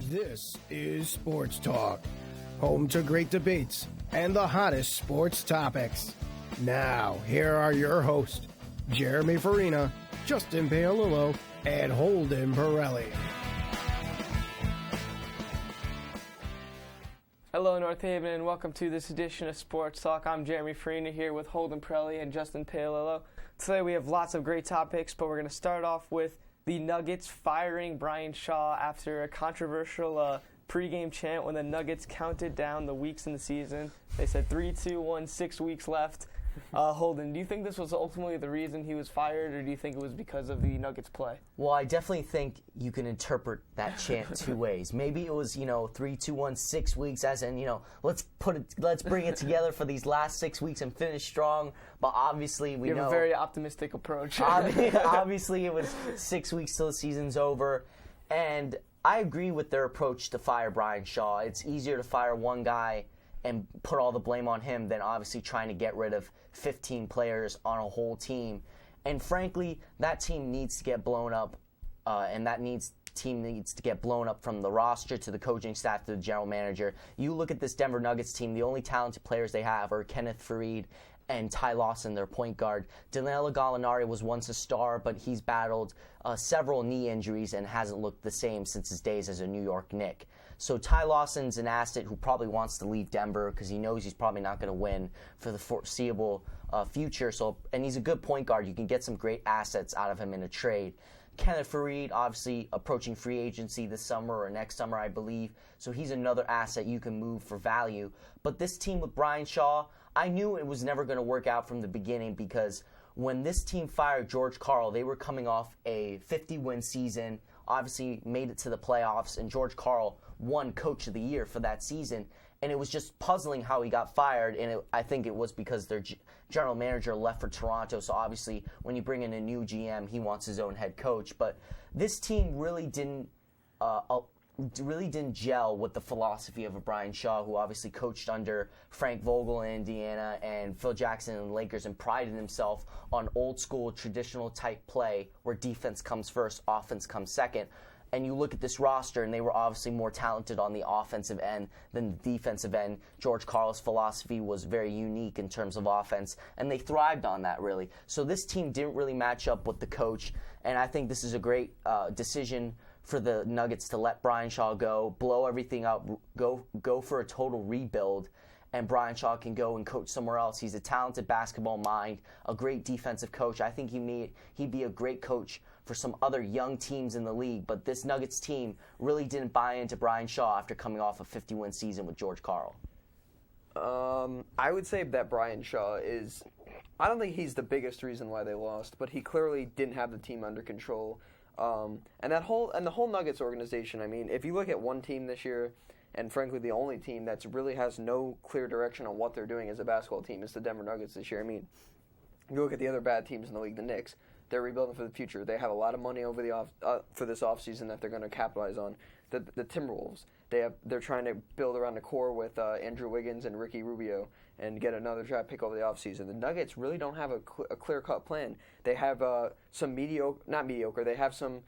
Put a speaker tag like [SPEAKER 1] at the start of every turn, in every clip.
[SPEAKER 1] This is Sports Talk, home to great debates and the hottest sports topics. Now, here are your hosts, Jeremy Farina, Justin Paolillo, and Holden Pirelli.
[SPEAKER 2] Hello, North Haven, and welcome to this edition of Sports Talk. I'm Jeremy Farina here with Holden Pirelli and Justin Paolillo. Today we have lots of great topics, but we're going to start off with the Nuggets firing Brian Shaw after a controversial pregame chant when the Nuggets counted down the weeks in the season. They said 3, 2, 1, 6 weeks left. Holden, do you think this was ultimately the reason he was fired, or do you think it was because of the Nuggets' play?
[SPEAKER 3] Well, I definitely think you can interpret that chant two ways. Maybe it was, 3, 2, 1, 6 weeks, as in, let's bring it together for these last 6 weeks and finish strong. But obviously, we know
[SPEAKER 2] you have a very optimistic approach.
[SPEAKER 3] Obviously, it was 6 weeks till the season's over, and I agree with their approach to fire Brian Shaw. It's easier to fire one guy and put all the blame on him than obviously trying to get rid of 15 players on a whole team. And frankly, that team needs to get blown up, and team needs to get blown up from the roster to the coaching staff to the general manager. You look at this Denver Nuggets team, the only talented players they have are Kenneth Faried and Ty Lawson, their point guard. Danilo Gallinari was once a star, but he's battled several knee injuries and hasn't looked the same since his days as a New York Knick. So Ty Lawson's an asset who probably wants to leave Denver because he knows he's probably not going to win for the foreseeable future. And he's a good point guard. You can get some great assets out of him in a trade. Kenneth Faried, obviously approaching free agency this summer or next summer, I believe. So he's another asset you can move for value. But this team with Brian Shaw, I knew it was never going to work out from the beginning because when this team fired George Karl, they were coming off a 50-win season, obviously made it to the playoffs, and George Karl won Coach of the Year for that season. And it was just puzzling how he got fired, and I think it was because their general manager left for Toronto. So obviously, when you bring in a new GM, he wants his own head coach. But this team really didn't gel with the philosophy of a Brian Shaw, who obviously coached under Frank Vogel in Indiana and Phil Jackson in the Lakers and prided himself on old school, traditional type play where defense comes first, offense comes second. And you look at this roster, and they were obviously more talented on the offensive end than the defensive end. George Karl's philosophy was very unique in terms of offense, and they thrived on that, really. So this team didn't really match up with the coach, and I think this is a great decision for the Nuggets to let Brian Shaw go, blow everything up, go for a total rebuild, and Brian Shaw can go and coach somewhere else. He's a talented basketball mind, a great defensive coach. I think he'd be a great coach for some other young teams in the league, but this Nuggets team really didn't buy into Brian Shaw after coming off a 50-win season with George Karl.
[SPEAKER 4] I would say that Brian Shaw is, I don't think he's the biggest reason why they lost, but he clearly didn't have the team under control. And the whole Nuggets organization, I mean, if you look at one team this year, and frankly the only team that really has no clear direction on what they're doing as a basketball team is the Denver Nuggets this year. I mean, you look at the other bad teams in the league, the Knicks. They're rebuilding for the future. They have a lot of money over for this offseason that they're going to capitalize on. The Timberwolves, they're trying to build around the core with Andrew Wiggins and Ricky Rubio and get another draft pick over the offseason. The Nuggets really don't have a clear-cut plan. They have some not mediocre. They have some,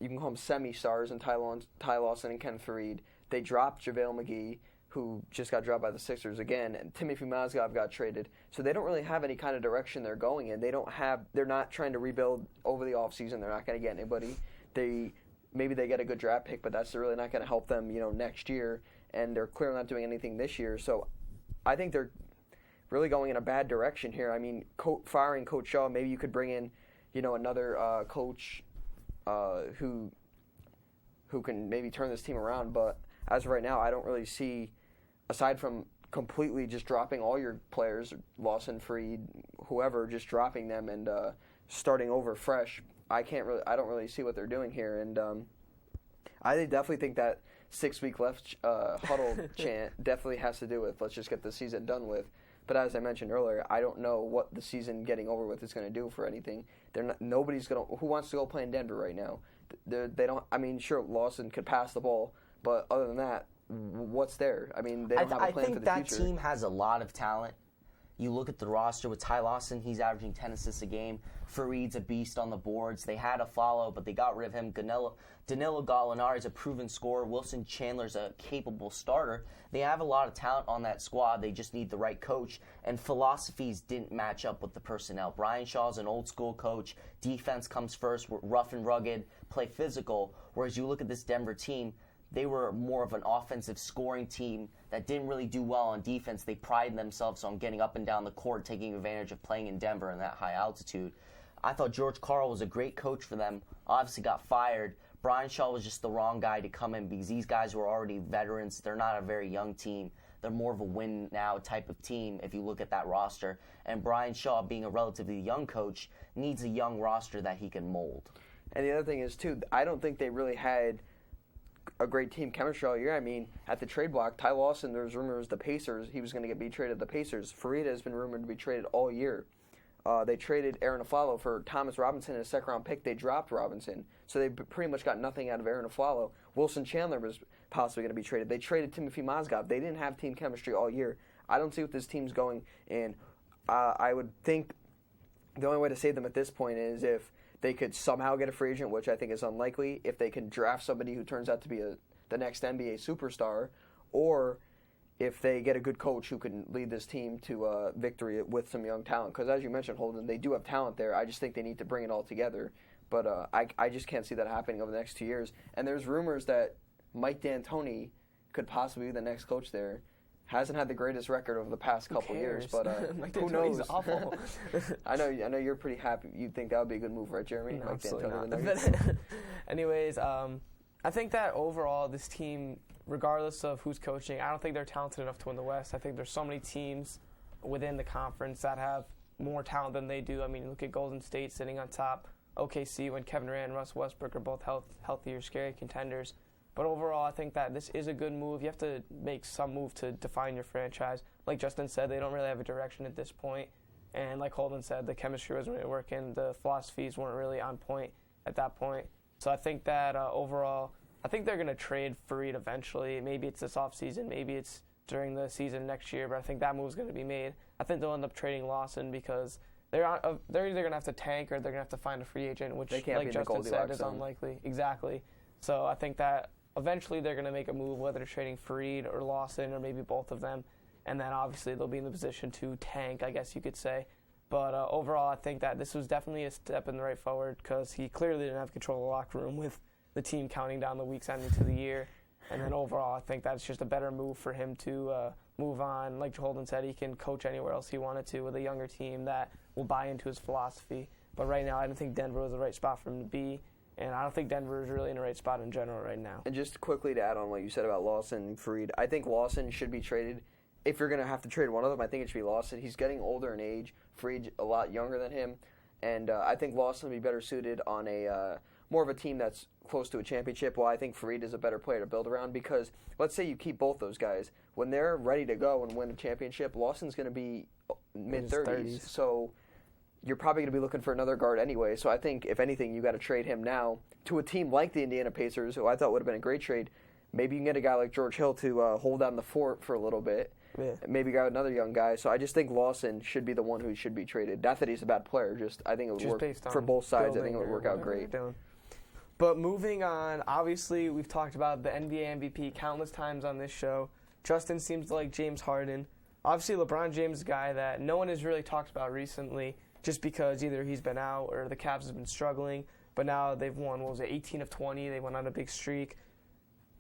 [SPEAKER 4] you can call them semi-stars in Ty Lawson and Ken Faried. They dropped JaVale McGee, who just got dropped by the Sixers again, and Timothy Mozgov got traded. So they don't really have any kind of direction they're going in. They're not trying to rebuild over the offseason. They're not going to get anybody. Maybe they get a good draft pick, but that's really not going to help them, next year. And they're clearly not doing anything this year. So I think they're really going in a bad direction here. I mean, firing Coach Shaw, maybe you could bring in, another coach who can maybe turn this team around. But as of right now, I don't really see, aside from completely just dropping all your players, Lawson, Freed, whoever, just dropping them and starting over fresh, I don't really see what they're doing here. And I definitely think that 6 week left huddle chant definitely has to do with let's just get the season done with. But as I mentioned earlier, I don't know what the season getting over with is going to do for anything. Nobody's going to. Who wants to go play in Denver right now? They don't. I mean, sure, Lawson could pass the ball, but other than that, what's there? I mean, they don't have a plan for the future.
[SPEAKER 3] I think that team has a lot of talent. You look at the roster with Ty Lawson, he's averaging 10 assists a game. Fareed's a beast on the boards. They had a follow, but they got rid of him. Danilo Gallinari is a proven scorer. Wilson Chandler's a capable starter. They have a lot of talent on that squad. They just need the right coach. And philosophies didn't match up with the personnel. Brian Shaw's an old-school coach. Defense comes first, rough and rugged, play physical. Whereas you look at this Denver team, they were more of an offensive scoring team that didn't really do well on defense. They prided themselves on getting up and down the court, taking advantage of playing in Denver in that high altitude. I thought George Karl was a great coach for them, obviously got fired. Brian Shaw was just the wrong guy to come in because these guys were already veterans. They're not a very young team. They're more of a win-now type of team if you look at that roster. And Brian Shaw, being a relatively young coach, needs a young roster that he can mold.
[SPEAKER 4] And the other thing is, too, I don't think they really had a great team chemistry all year. I mean, at the trade block, Ty Lawson, there's rumors the Pacers, he was going to be traded to the Pacers. Fareed has been rumored to be traded all year. They traded Aaron Aflalo for Thomas Robinson and a second-round pick. They dropped Robinson, so they pretty much got nothing out of Aaron Aflalo. Wilson Chandler was possibly going to be traded. They traded Timothy Mozgov. They didn't have team chemistry all year. I don't see what this team's going, and I would think the only way to save them at this point is if they could somehow get a free agent, which I think is unlikely, if they can draft somebody who turns out to be the next NBA superstar, or if they get a good coach who can lead this team to victory with some young talent. Because as you mentioned, Holden, they do have talent there. I just think they need to bring it all together. But I just can't see that happening over the next 2 years. And there's rumors that Mike D'Antoni could possibly be the next coach there. Hasn't had the greatest record over the past couple years, but who knows?
[SPEAKER 2] Awful.
[SPEAKER 4] I know you're pretty happy. You think that would be a good move, right, Jeremy?
[SPEAKER 2] No,
[SPEAKER 4] Mike
[SPEAKER 2] absolutely
[SPEAKER 4] D'Antoni,
[SPEAKER 2] not.
[SPEAKER 4] the Nuggets?
[SPEAKER 2] Anyways, I think that overall this team, regardless of who's coaching, I don't think they're talented enough to win the West. I think there's so many teams within the conference that have more talent than they do. I mean, look at Golden State sitting on top. OKC, when Kevin Durant and Russ Westbrook are both healthier, scary contenders. But overall, I think that this is a good move. You have to make some move to define your franchise. Like Justin said, they don't really have a direction at this point. And like Holden said, the chemistry wasn't really working. The philosophies weren't really on point at that point. So I think that overall, I think they're going to trade Fareed eventually. Maybe it's this offseason. Maybe it's during the season next year. But I think that move's going to be made. I think they'll end up trading Lawson because they're either going to have to tank or they're going to have to find a free agent, which, like Justin said, is unlikely. Exactly. So I think that eventually they're going to make a move, whether they're trading Fareed or Lawson or maybe both of them. And then obviously they'll be in the position to tank, I guess you could say. But overall, I think that this was definitely a step in the right forward because he clearly didn't have control of the locker room with the team counting down the weeks ending to the year. And then overall, I think that's just a better move for him to move on. Like Holden said, he can coach anywhere else he wanted to with a younger team that will buy into his philosophy. But right now, I don't think Denver was the right spot for him to be. And I don't think Denver is really in the right spot in general right now.
[SPEAKER 4] And just quickly to add on what you said about Lawson and Fareed, I think Lawson should be traded. If you're going to have to trade one of them, I think it should be Lawson. He's getting older in age. Fareed a lot younger than him. And I think Lawson would be better suited on a more of a team that's close to a championship, while I think Fareed is a better player to build around because let's say you keep both those guys. When they're ready to go and win a championship, Lawson's going to be mid-30s. So you're probably going to be looking for another guard anyway. So I think, if anything, you got to trade him now to a team like the Indiana Pacers, who I thought would have been a great trade. Maybe you can get a guy like George Hill to hold down the fort for a little bit. Yeah. Maybe got another young guy. So I just think Lawson should be the one who should be traded. Not that he's a bad player. Just I think it would work for both sides. I think it would work out great.
[SPEAKER 2] But moving on, obviously we've talked about the NBA MVP countless times on this show. Justin seems to like James Harden. Obviously LeBron James is a guy that no one has really talked about recently, just because either he's been out or the Cavs have been struggling. But now they've won, 18 of 20. They went on a big streak.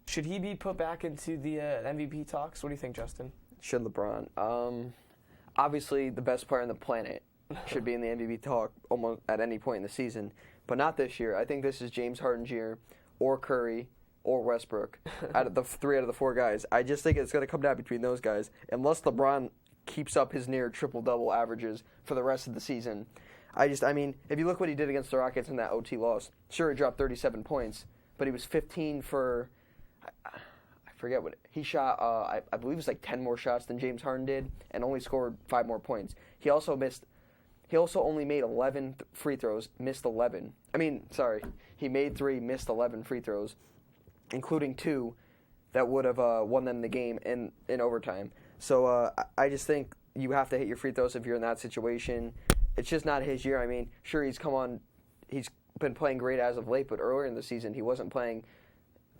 [SPEAKER 2] Should he be put back into the MVP talks? What do you think, Justin?
[SPEAKER 4] Should LeBron? Obviously, the best player on the planet should be in the MVP talk almost at any point in the season, but not this year. I think this is James Harden's year, or Curry, or Westbrook. Out of the 3 out of the 4 guys, I just think it's going to come down between those guys, unless LeBron keeps up his near triple-double averages for the rest of the season. I mean, if you look what he did against the Rockets in that OT loss, sure, he dropped 37 points, but he was 15 for, I forget what, he shot, I believe it was like 10 more shots than James Harden did, and only scored 5 more points. He also only made 11 free throws, missed 11. He made 3, missed 11 free throws, including 2 that would have won them the game in overtime. So I just think you have to hit your free throws if you're in that situation. It's just not his year. I mean, sure, he's been playing great as of late, but earlier in the season he wasn't playing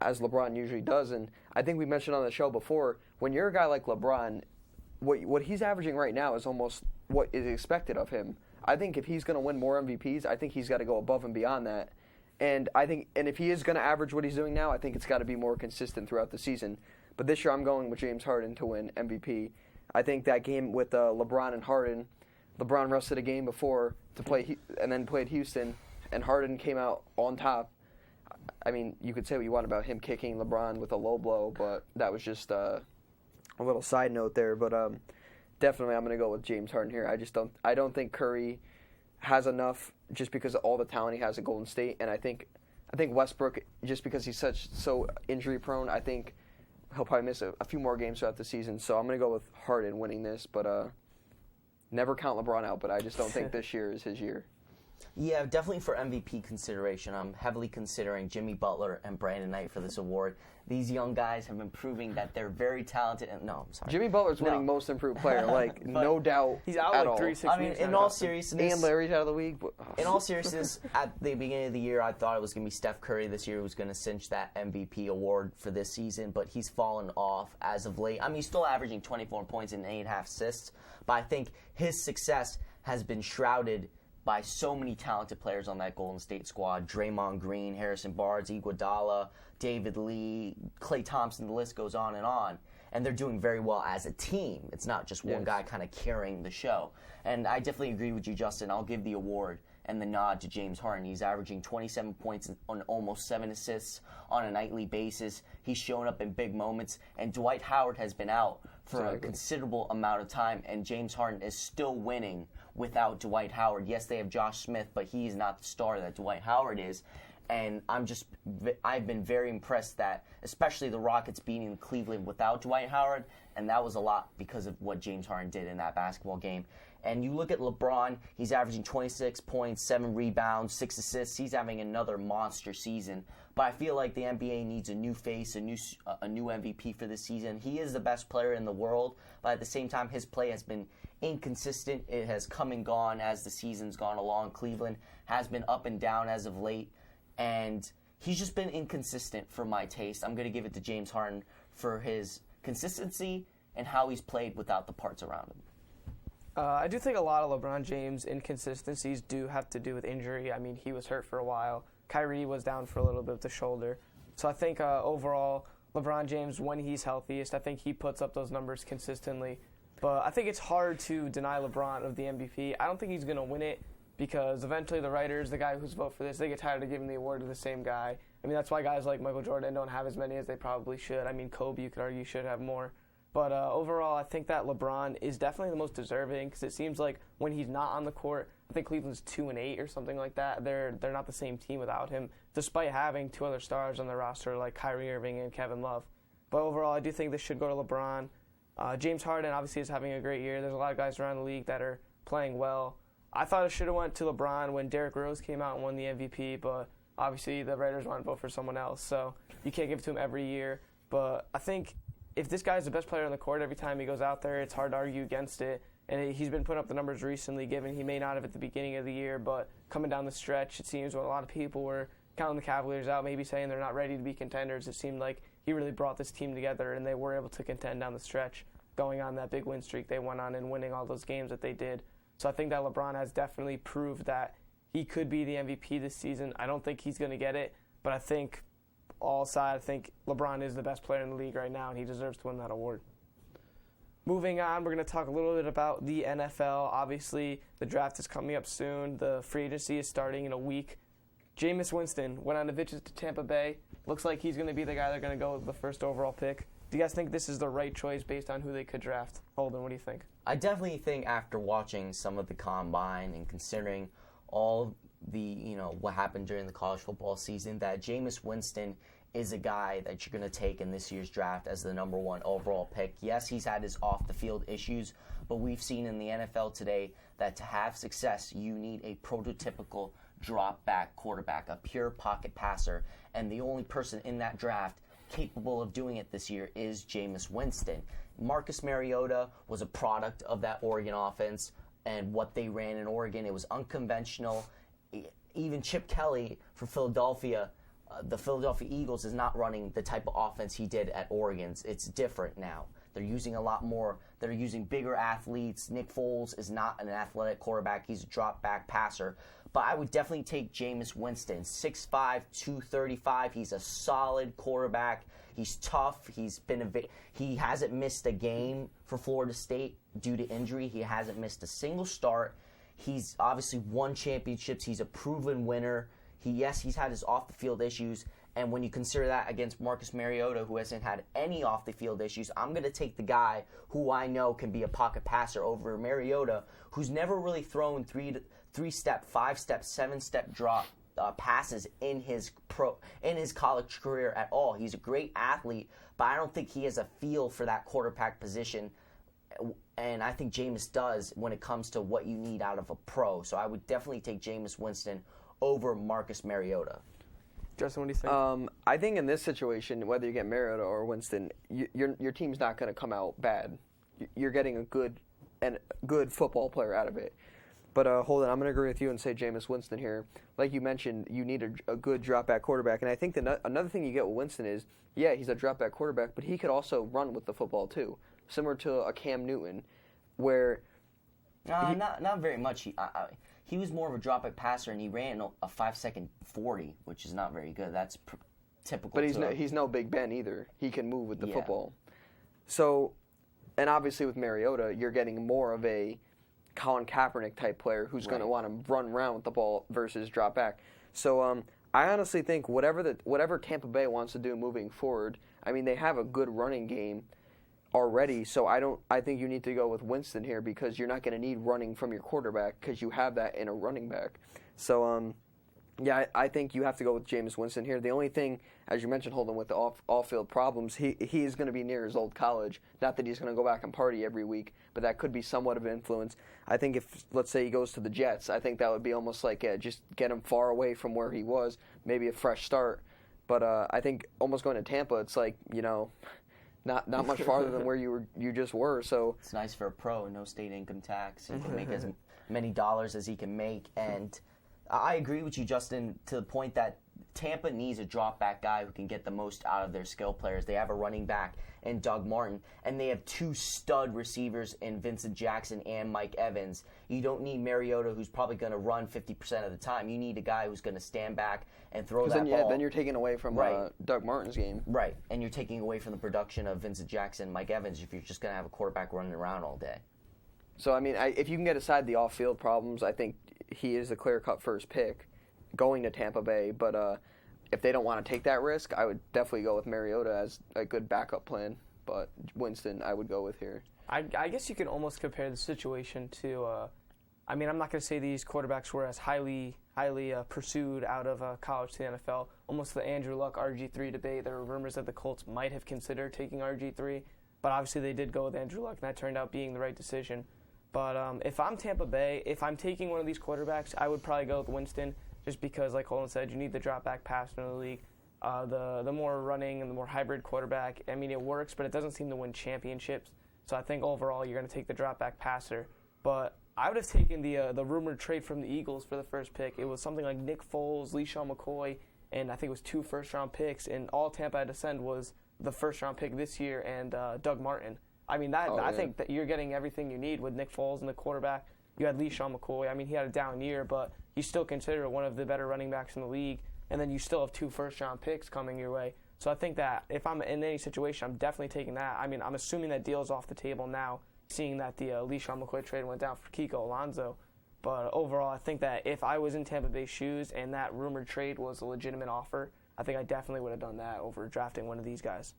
[SPEAKER 4] as LeBron usually does. And I think we mentioned on the show before, when you're a guy like LeBron, what he's averaging right now is almost what is expected of him. I think if he's going to win more MVPs, I think he's got to go above and beyond that. And if he is going to average what he's doing now, I think it's got to be more consistent throughout the season. But this year I'm going with James Harden to win MVP. I think that game with LeBron and Harden, LeBron rested a game before to play and then played Houston, and Harden came out on top. I mean, you could say what you want about him kicking LeBron with a low blow, but that was just a little side note there. But definitely I'm going to go with James Harden here. I don't think Curry has enough just because of all the talent he has at Golden State, and I think Westbrook, just because he's so injury prone, I think he'll probably miss a few more games throughout the season. So I'm going to go with Harden winning this, but never count LeBron out, but I just don't think this year is his year.
[SPEAKER 3] Yeah, definitely for MVP consideration, I'm heavily considering Jimmy Butler and Brandon Knight for this award. These young guys have been proving that they're very talented. No, I'm sorry.
[SPEAKER 4] Jimmy Butler's winning Most Improved Player, no doubt.
[SPEAKER 2] He's out
[SPEAKER 4] at
[SPEAKER 2] like
[SPEAKER 4] all.
[SPEAKER 2] 3-6 weeks.
[SPEAKER 3] I mean, in all seriousness,
[SPEAKER 4] and Larry's out of the league.
[SPEAKER 3] In all seriousness, at the beginning of the year, I thought it was going to be Steph Curry this year who was going to cinch that MVP award for this season, but he's fallen off as of late. I mean, he's still averaging 24 points and 8.5 assists, but I think his success has been shrouded by so many talented players on that Golden State squad. Draymond Green, Harrison Barnes, Iguodala, David Lee, Klay Thompson, the list goes on. And they're doing very well as a team. It's not just one guy kind of carrying the show. And I definitely agree with you, Justin. I'll give the award and the nod to James Harden. He's averaging 27 points on almost 7 assists on a nightly basis. He's shown up in big moments. And Dwight Howard has been out for a considerable amount of time, and James Harden is still winning without Dwight Howard. Yes, they have Josh Smith, but he's not the star that Dwight Howard is. And I've been very impressed that, especially the Rockets beating Cleveland without Dwight Howard, and that was a lot because of what James Harden did in that basketball game. And you look at LeBron, he's averaging 26 points, 7 rebounds, 6 assists. He's having another monster season. But I feel like the NBA needs a new face, a new MVP for this season. He is the best player in the world, but at the same time, his play has been inconsistent. It has come and gone as the season's gone along. Cleveland has been up and down as of late, and he's just been inconsistent for my taste. I'm going to give it to James Harden for his consistency and how he's played without the parts around him.
[SPEAKER 2] I do think a lot of LeBron James' inconsistencies do have to do with injury. I mean, he was hurt for a while. Kyrie was down for a little bit with the shoulder. So I think overall, LeBron James, when he's healthiest, I think he puts up those numbers consistently. But I think it's hard to deny LeBron of the MVP. I don't think he's going to win it because eventually the writers, the guy who's vote for this, they get tired of giving the award to the same guy. I mean, that's why guys like Michael Jordan don't have as many as they probably should. I mean, Kobe, you could argue, should have more. But overall, I think that LeBron is definitely the most deserving because it seems like when he's not on the court, I think Cleveland's 2-8 or something like that. They're not the same team without him, despite having 2 other stars on their roster like Kyrie Irving and Kevin Love. But overall, I do think this should go to LeBron. James Harden obviously is having a great year. There's a lot of guys around the league that are playing well. I thought it should have went to LeBron when Derrick Rose came out and won the MVP, but obviously the writers want to vote for someone else, so you can't give it to him every year. But I think if this guy's the best player on the court every time he goes out there, it's hard to argue against it. And he's been putting up the numbers recently, given he may not have at the beginning of the year, but coming down the stretch, it seems when a lot of people were counting the Cavaliers out, maybe saying they're not ready to be contenders, it seemed like he really brought this team together and they were able to contend down the stretch, going on that big win streak they went on and winning all those games that they did. So I think that LeBron has definitely proved that he could be the MVP this season. I don't think he's going to get it, but I think all aside, I think LeBron is the best player in the league right now, and he deserves to win that award. Moving on, we're going to talk a little bit about the NFL. Obviously, the draft is coming up soon. The free agency is starting in a week. Jameis Winston went on a visit to Tampa Bay. Looks like he's going to be the guy they're going to go with the first overall pick. Do you guys think this is the right choice based on who they could draft? Holden, what do you think?
[SPEAKER 3] I definitely think after watching some of the combine and considering all the, what happened during the college football season, that Jameis Winston is a guy that you're going to take in this year's draft as the number 1 overall pick. Yes, he's had his off-the-field issues, but we've seen in the NFL today that to have success, you need a prototypical drop-back quarterback, a pure pocket passer, and the only person in that draft capable of doing it this year is Jameis Winston. Marcus Mariota was a product of that Oregon offense and what they ran in Oregon. It was unconventional. Even Chip Kelly for Philadelphia, the Philadelphia Eagles, is not running the type of offense he did at Oregon's. It's different now. They're using a lot more. They're using bigger athletes. Nick Foles is not an athletic quarterback. He's a drop-back passer. But I would definitely take Jameis Winston. 6'5", 235. He's a solid quarterback. He's tough. He hasn't missed a game for Florida State due to injury. He hasn't missed a single start. He's obviously won championships. He's a proven winner. He's had his off-the-field issues. And when you consider that against Marcus Mariota, who hasn't had any off-the-field issues, I'm going to take the guy who I know can be a pocket passer over Mariota, who's never really thrown three-step, five-step, seven-step drop passes in his college career at all. He's a great athlete, but I don't think he has a feel for that quarterback position. And I think Jameis does when it comes to what you need out of a pro. So I would definitely take Jameis Winston over Marcus Mariota.
[SPEAKER 2] Justin, what do you think?
[SPEAKER 4] I think in this situation, whether you get Mariota or Winston, your team's not going to come out bad. You're getting a good football player out of it. But hold on, I'm going to agree with you and say Jameis Winston here. Like you mentioned, you need a good drop-back quarterback. And I think another thing you get with Winston is, yeah, he's a drop-back quarterback, but he could also run with the football too, similar to a Cam Newton, where...
[SPEAKER 3] Not very much. He was more of a drop-back passer, and he ran a 5-second 40, which is not very good. That's typical.
[SPEAKER 4] But he's no Big Ben either. He can move with the football. So, and obviously with Mariota, you're getting more of a Colin Kaepernick type player who's going to want to run around with the ball versus drop back. So I honestly think whatever Tampa Bay wants to do moving forward, I mean, they have a good running game already, so I think you need to go with Winston here because you're not going to need running from your quarterback because you have that in a running back. So, yeah, I think you have to go with Jameis Winston here. The only thing, as you mentioned, Holden, with the off-field problems, he is going to be near his old college. Not that he's going to go back and party every week, but that could be somewhat of an influence. I think if, let's say, he goes to the Jets, I think that would be almost like just get him far away from where he was, maybe a fresh start. But I think almost going to Tampa, it's like, not much farther than where you just were. So
[SPEAKER 3] it's nice for a pro, no state income tax. He can make as many dollars as he can make. And I agree with you, Justin, to the point that Tampa needs a drop-back guy who can get the most out of their skill players. They have a running back in Doug Martin, and they have two stud receivers in Vincent Jackson and Mike Evans. You don't need Mariota, who's probably going to run 50% of the time. You need a guy who's going to stand back and throw that ball.
[SPEAKER 4] Then you're taking away from Doug Martin's game.
[SPEAKER 3] Right, and you're taking away from the production of Vincent Jackson and Mike Evans if you're just going to have a quarterback running around all day.
[SPEAKER 4] So, I mean, if you can get aside the off-field problems, I think he is a clear-cut first pick going to Tampa Bay. But if they don't want to take that risk, I would definitely go with Mariota as a good backup plan. But Winston, I would go with here.
[SPEAKER 2] I guess you can almost compare the situation to, I'm not going to say these quarterbacks were as highly pursued out of college to the NFL. Almost the Andrew Luck, RG3 debate. There were rumors that the Colts might have considered taking RG3, but obviously they did go with Andrew Luck, and that turned out being the right decision. But if I'm Tampa Bay, if I'm taking one of these quarterbacks, I would probably go with Winston, just because, like Holden said, you need the drop-back passer in the league. The more running and the more hybrid quarterback, I mean, it works, but it doesn't seem to win championships. So I think overall you're going to take the drop-back passer. But I would have taken the rumored trade from the Eagles for the first pick. It was something like Nick Foles, LeSean McCoy, and I think it was 2 first-round picks. And all Tampa had to send was the first-round pick this year and Doug Martin. I mean, I think that you're getting everything you need with Nick Foles and the quarterback. You had LeSean McCoy. I mean, he had a down year, but you still consider one of the better running backs in the league. And then you still have 2 first-round picks coming your way. So I think that if I'm in any situation, I'm definitely taking that. I mean, I'm assuming that deal is off the table now, seeing that the LeSean McCoy trade went down for Kiko Alonso. But overall, I think that if I was in Tampa Bay's shoes and that rumored trade was a legitimate offer, I think I definitely would have done that over drafting one of these guys.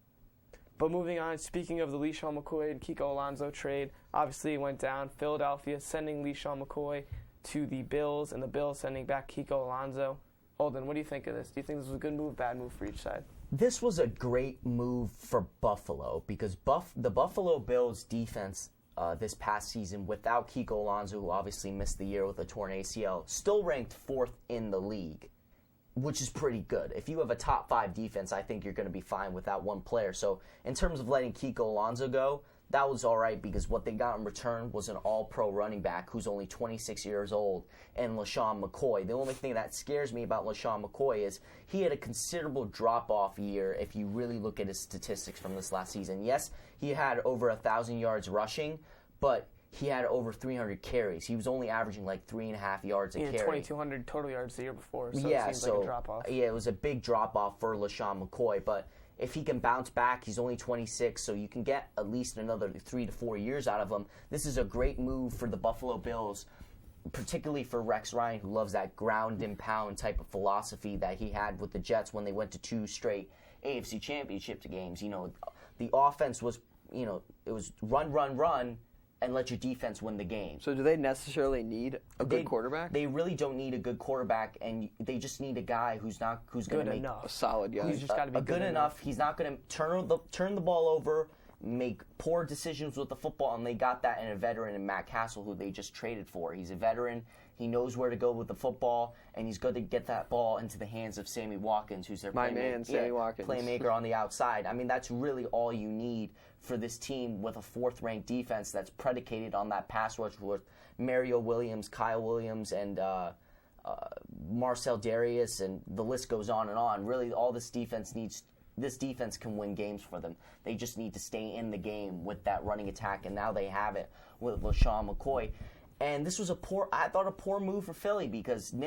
[SPEAKER 2] But moving on, speaking of the LeSean McCoy and Kiko Alonso trade, obviously it went down. Philadelphia sending LeSean McCoy to the Bills, and the Bills sending back Kiko Alonso. Holden, what do you think of this? Do you think this was a good move, bad move for each side?
[SPEAKER 3] This was a great move for Buffalo because the Buffalo Bills defense this past season, without Kiko Alonso, who obviously missed the year with a torn ACL, still ranked 4th in the league. which is pretty good. If you have a top 5 defense, I think you're going to be fine with that one player. So in terms of letting Kiko Alonso go, that was all right because what they got in return was an all-pro running back who's only 26 years old, and LaShawn McCoy. The only thing that scares me about LaShawn McCoy is he had a considerable drop-off year if you really look at his statistics from this last season. Yes, he had over 1,000 yards rushing, but he had over 300 carries. He was only averaging like 3.5 yards a carry.
[SPEAKER 2] 2,200 total yards the year before, so
[SPEAKER 3] yeah,
[SPEAKER 2] it seems like a drop-off.
[SPEAKER 3] Yeah, it was a big drop-off for LaShawn McCoy, but if he can bounce back, he's only 26, so you can get at least another 3 to 4 years out of him. This is a great move for the Buffalo Bills, particularly for Rex Ryan, who loves that ground and pound type of philosophy that he had with the Jets when they went to 2 straight AFC Championship games. You know, the offense was, it was run, and let your defense win the game.
[SPEAKER 4] So do they necessarily need a good quarterback?
[SPEAKER 3] They really don't need a good quarterback, and they just need a guy who's going to make
[SPEAKER 4] a solid guy.
[SPEAKER 2] He's just got to be
[SPEAKER 3] good enough. He's not going to turn the ball over, make poor decisions with the football, and they got that in a veteran in Matt Castle, who they just traded for. He's a veteran. He knows where to go with the football, and he's good to get that ball into the hands of Sammy Watkins, who's their playmaker on the outside. I mean, that's really all you need for this team with a 4th-ranked defense that's predicated on that pass rush with Mario Williams, Kyle Williams, and Marcel Darius, and the list goes on and on. Really, all this defense can win games for them. They just need to stay in the game with that running attack, and now they have it with LaShawn McCoy. And this was a poor move for Philly because I'm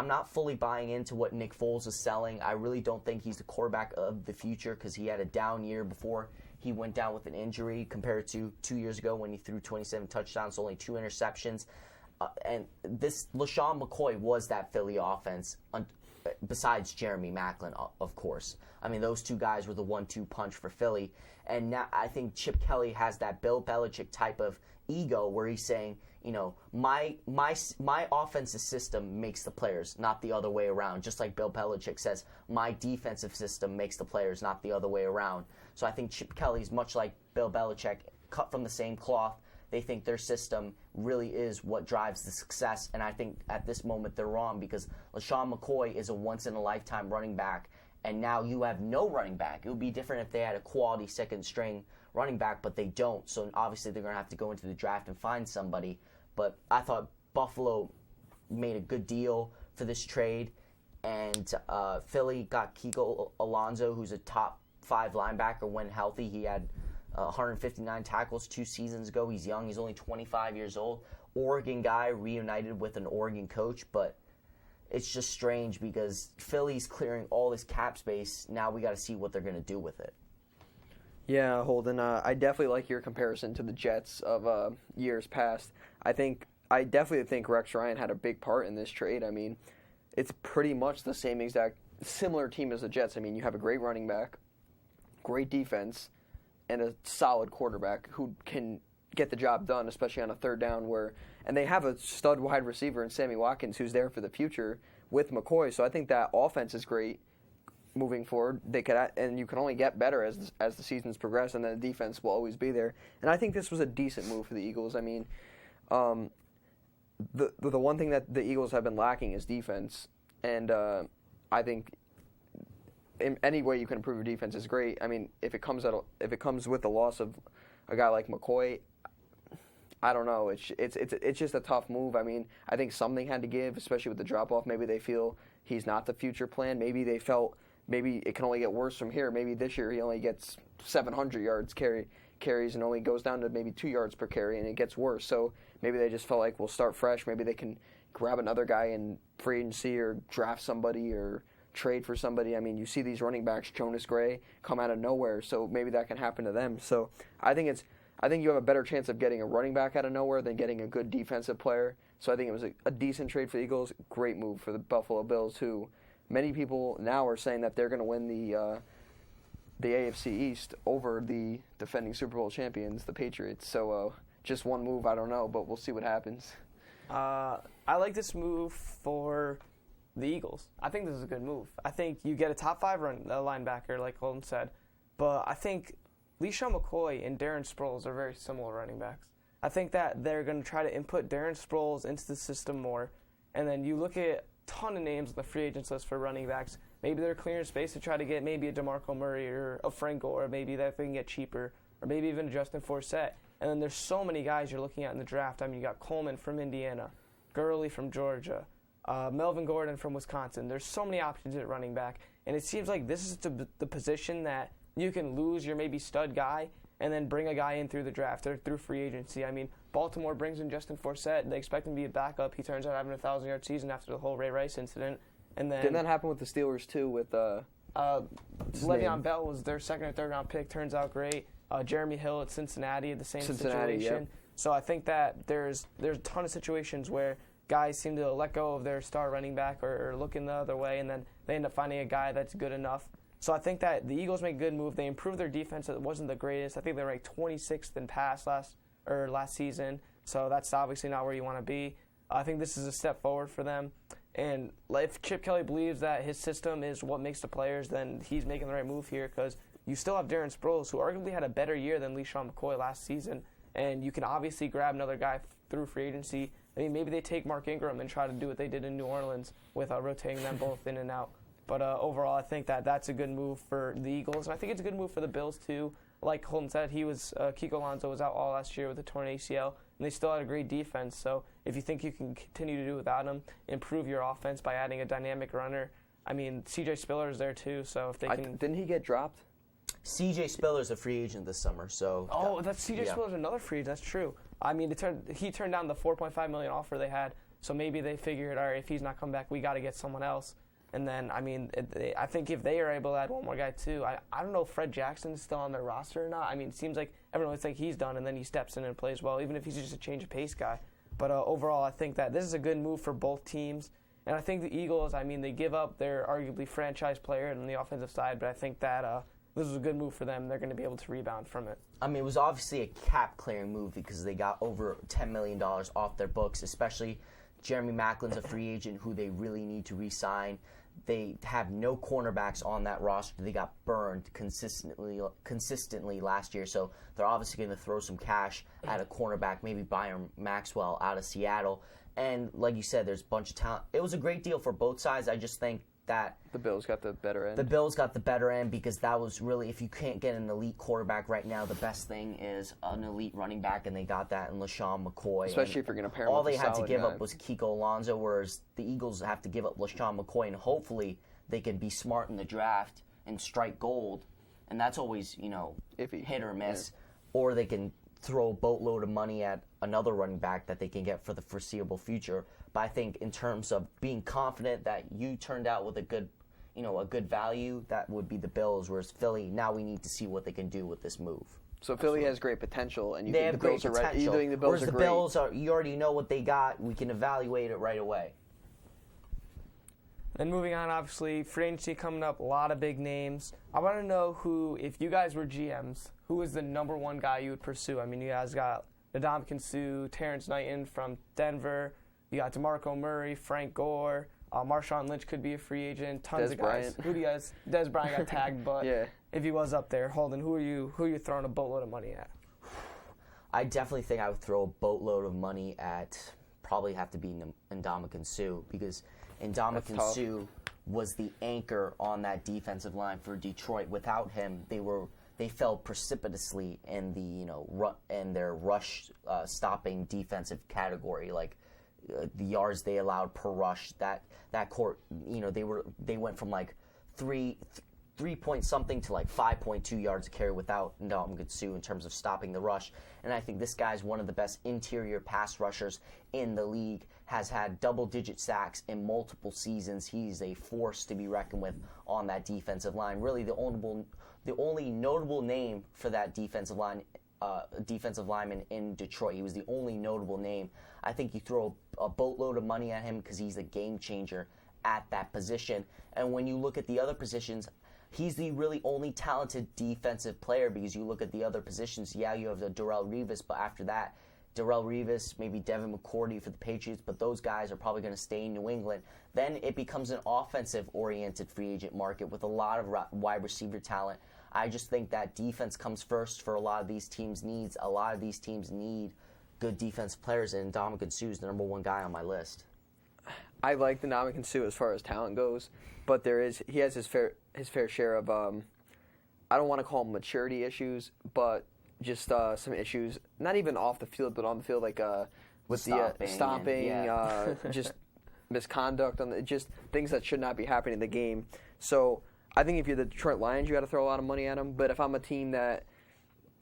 [SPEAKER 3] not fully buying into what Nick Foles is selling. I really don't think he's the quarterback of the future because he had a down year before he went down with an injury compared to 2 years ago when he threw 27 touchdowns, only 2 interceptions. And this LaShawn McCoy was that Philly offense, besides Jeremy Maclin, of course. I mean, those 2 guys were the 1-2 punch for Philly. And now I think Chip Kelly has that Bill Belichick type of ego where he's saying, my offensive system makes the players, not the other way around. Just like Bill Belichick says, my defensive system makes the players, not the other way around. So I think Chip Kelly's much like Bill Belichick, cut from the same cloth. They think their system really is what drives the success, and I think at this moment they're wrong because LaShawn McCoy is a once-in-a-lifetime running back, and now you have no running back. It would be different if they had a quality second-string running back, but they don't, so obviously they're going to have to go into the draft and find somebody. But I thought Buffalo made a good deal for this trade, and Philly got Kiko Alonso, who's a top 5 linebacker when healthy. He had 159 tackles 2 seasons ago. He's young. He's only 25 years old. Oregon guy reunited with an Oregon coach, but it's just strange because Philly's clearing all this cap space. Now we got to see what they're going to do with it.
[SPEAKER 4] Yeah, Holden, I definitely like your comparison to the Jets of years past. I definitely think Rex Ryan had a big part in this trade. I mean, it's pretty much the same exact similar team as the Jets. I mean, you have a great running back, great defense, and a solid quarterback who can get the job done, especially on a 3rd down and they have a stud wide receiver in Sammy Watkins who's there for the future with McCoy. So I think that offense is great moving forward. And you can only get better as the seasons progress, and then the defense will always be there. And I think this was a decent move for the Eagles. I mean, the one thing that the Eagles have been lacking is defense, and I think in any way you can improve your defense is great. I mean, if it comes with the loss of a guy like McCoy, I don't know. It's just a tough move. I mean, I think something had to give, especially with the drop off. Maybe they feel he's not the future plan. Maybe they felt maybe it can only get worse from here. Maybe this year he only gets 700 yards carries and only goes down to maybe 2 yards per carry, and it gets worse. So maybe they just felt like we'll start fresh. Maybe they can grab another guy in free agency or draft somebody or trade for somebody. I mean, you see these running backs, Jonas Gray, come out of nowhere, so maybe that can happen to them. So I think you have a better chance of getting a running back out of nowhere than getting a good defensive player. So I think it was a decent trade for the Eagles. Great move for the Buffalo Bills, who many people now are saying that they're going to win the AFC East over the defending Super Bowl champions, the Patriots. So just one move, I don't know, but we'll see what happens.
[SPEAKER 2] I like this move for the Eagles. I think this is a good move. I think you get a top 5 linebacker, like Holden said, but I think LaShawn McCoy and Darren Sproles are very similar running backs. I think that they're going to try to input Darren Sproles into the system more, and then you look at ton of names on the free agents list for running backs. Maybe they're clearing space to try to get maybe a DeMarco Murray or a Frank Gore, or maybe that they can get cheaper, or maybe even a Justin Forsett. And then there's so many guys you're looking at in the draft. I mean, you got Coleman from Indiana, Gurley from Georgia, Melvin Gordon from Wisconsin. There's so many options at running back, and it seems like this is the position that you can lose your maybe stud guy and then bring a guy in through the draft or through free agency. I mean, Baltimore brings in Justin Forsett. They expect him to be a backup. He turns out having a 1,000-yard season after the whole Ray Rice incident. And then
[SPEAKER 4] didn't that happen with the Steelers too? With
[SPEAKER 2] Le'Veon Bell was their second or third round pick. Turns out great. Jeremy Hill at Cincinnati, the same situation.
[SPEAKER 4] Yep.
[SPEAKER 2] So I think that there's a ton of situations where guys seem to let go of their star running back or looking the other way, and then they end up finding a guy that's good enough. So I think that the Eagles make a good move. They improved their defense. It wasn't the greatest. I think they were ranked 26th in pass last season. So that's obviously not where you want to be. I think this is a step forward for them. And if Chip Kelly believes that his system is what makes the players, then he's making the right move here, because you still have Darren Sproles, who arguably had a better year than LeSean McCoy last season. And you can obviously grab another guy through free agency. I mean, maybe they take Mark Ingram and try to do what they did in New Orleans with rotating them both in and out. But overall, I think that that's a good move for the Eagles. And I think it's a good move for the Bills, too. Like Holden said, Kiko Alonso was out all last year with a torn ACL, and they still had a great defense. So if you think you can continue to do without him, improve your offense by adding a dynamic runner. I mean, C.J. Spiller's there, too, so if they can...
[SPEAKER 4] Didn't he get dropped?
[SPEAKER 3] C.J. Spiller's a free agent this summer, so...
[SPEAKER 2] Oh, that's C.J. Spiller's another free agent. That's true. I mean, he turned down the $4.5 million offer they had, so maybe they figured, all right, if he's not coming back, we got to get someone else. And then, I mean, I think if they are able to add one more guy, too, I don't know if Fred Jackson's still on their roster or not. I mean, it seems like everyone thinks he's done, and then he steps in and plays well, even if he's just a change-of-pace guy. But overall, I think that this is a good move for both teams. And I think the Eagles, I mean, they give up their arguably franchise player on the offensive side, but I think that this was a good move for them. They're going to be able to rebound from it.
[SPEAKER 3] I mean, it was obviously a cap-clearing move because they got over $10 million off their books, especially Jeremy Maclin's a free agent who they really need to re-sign. They have no cornerbacks on that roster. They got burned consistently last year, so they're obviously going to throw some cash at a cornerback, maybe Byron Maxwell out of Seattle. And like you said, there's a bunch of talent. It was a great deal for both sides. I just think that
[SPEAKER 4] the Bills got the better end.
[SPEAKER 3] The Bills got the better end because that was really, if you can't get an elite quarterback right now, the best thing is an elite running back, and they got that in LeSean McCoy.
[SPEAKER 4] Especially if you're going to pair him
[SPEAKER 3] all
[SPEAKER 4] with
[SPEAKER 3] they had to give
[SPEAKER 4] guy.
[SPEAKER 3] up was Kiko Alonso, whereas the Eagles have to give up LeSean McCoy, and hopefully they can be smart in the draft and strike gold, and that's always,
[SPEAKER 4] iffy.
[SPEAKER 3] Hit or miss, or they can throw a boatload of money at another running back that they can get for the foreseeable future. But I think in terms of being confident that you turned out with a good value, that would be the Bills, whereas Philly, now we need to see what they can do with this move.
[SPEAKER 4] So Philly has great potential, and you
[SPEAKER 3] they
[SPEAKER 4] think
[SPEAKER 3] have
[SPEAKER 4] the Bills
[SPEAKER 3] great
[SPEAKER 4] are right.
[SPEAKER 3] potential.
[SPEAKER 4] You think the Bills
[SPEAKER 3] whereas
[SPEAKER 4] are
[SPEAKER 3] the
[SPEAKER 4] great.
[SPEAKER 3] Bills are, you already know what they got. We can evaluate it right away.
[SPEAKER 2] And moving on, obviously, free agency coming up, a lot of big names. I want to know who, if you guys were GMs, who is the number one guy you would pursue? I mean, you guys got Ndamukong Suh, Terrence Knighton from Denver. You got DeMarco Murray, Frank Gore. Marshawn Lynch could be a free agent. Tons
[SPEAKER 4] Des
[SPEAKER 2] of guys.
[SPEAKER 4] Bryant.
[SPEAKER 2] Who do you guys? Des Bryant got tagged, but
[SPEAKER 4] yeah.
[SPEAKER 2] If he was up there, Holden, who are you throwing a boatload of money at?
[SPEAKER 3] I definitely think I would throw a boatload of money at, probably have to be Ndamukong Suh, because Ndamukong Suh was the anchor on that defensive line for Detroit. Without him, they fell precipitously in their rush stopping defensive category. Like the yards they allowed per rush, that court, they went from like 3 point something to like 5.2 yards a carry without Ndamukong Suh in terms of stopping the rush. And I think this guy's one of the best interior pass rushers in the league, has had double-digit sacks in multiple seasons. He's a force to be reckoned with on that defensive line. Really, the only notable name for that defensive lineman in Detroit. He was the only notable name. I think you throw a boatload of money at him because he's a game changer at that position. And when you look at the other positions, he's the really only talented defensive player, because you look at the other positions, you have the Darrelle Revis, but after that, Darrelle Revis, maybe Devin McCourty for the Patriots, but those guys are probably going to stay in New England. Then it becomes an offensive-oriented free agent market with a lot of wide receiver talent. I just think that defense comes first for a lot of these teams' needs. A lot of these teams need good defense players, and Ndamukong Suh is the number one guy on my list.
[SPEAKER 4] I like the Ndamukong Suh as far as talent goes, but he has his fair share of I don't want to call them maturity issues, but just some issues, not even off the field, but on the field, like with stopping, just misconduct, just things that should not be happening in the game. So I think if you're the Detroit Lions, you got to throw a lot of money at him. But if I'm a team that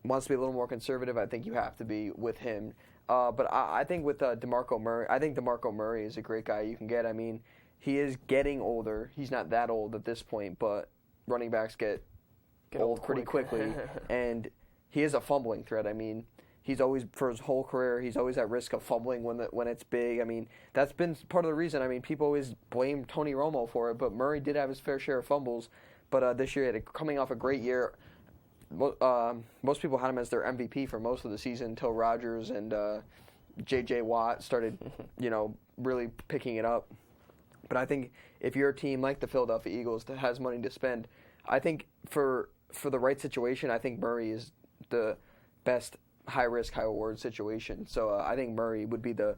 [SPEAKER 4] wants to be a little more conservative, I think you have to be with him. But I think with DeMarco Murray, I think DeMarco Murray is a great guy you can get. I mean, he is getting older. He's not that old at this point, but running backs get old pretty quickly. And he is a fumbling threat. I mean, he's always, for his whole career, he's always at risk of fumbling when it's big. I mean, that's been part of the reason. I mean, people always blame Tony Romo for it, but Murray did have his fair share of fumbles. But this year, coming off a great year, most people had him as their MVP for most of the season until Rodgers and J.J. Watt started, really picking it up. But I think if you're a team like the Philadelphia Eagles that has money to spend, I think for the right situation, I think Murray is the best high-risk, high-reward situation. So I think Murray would be the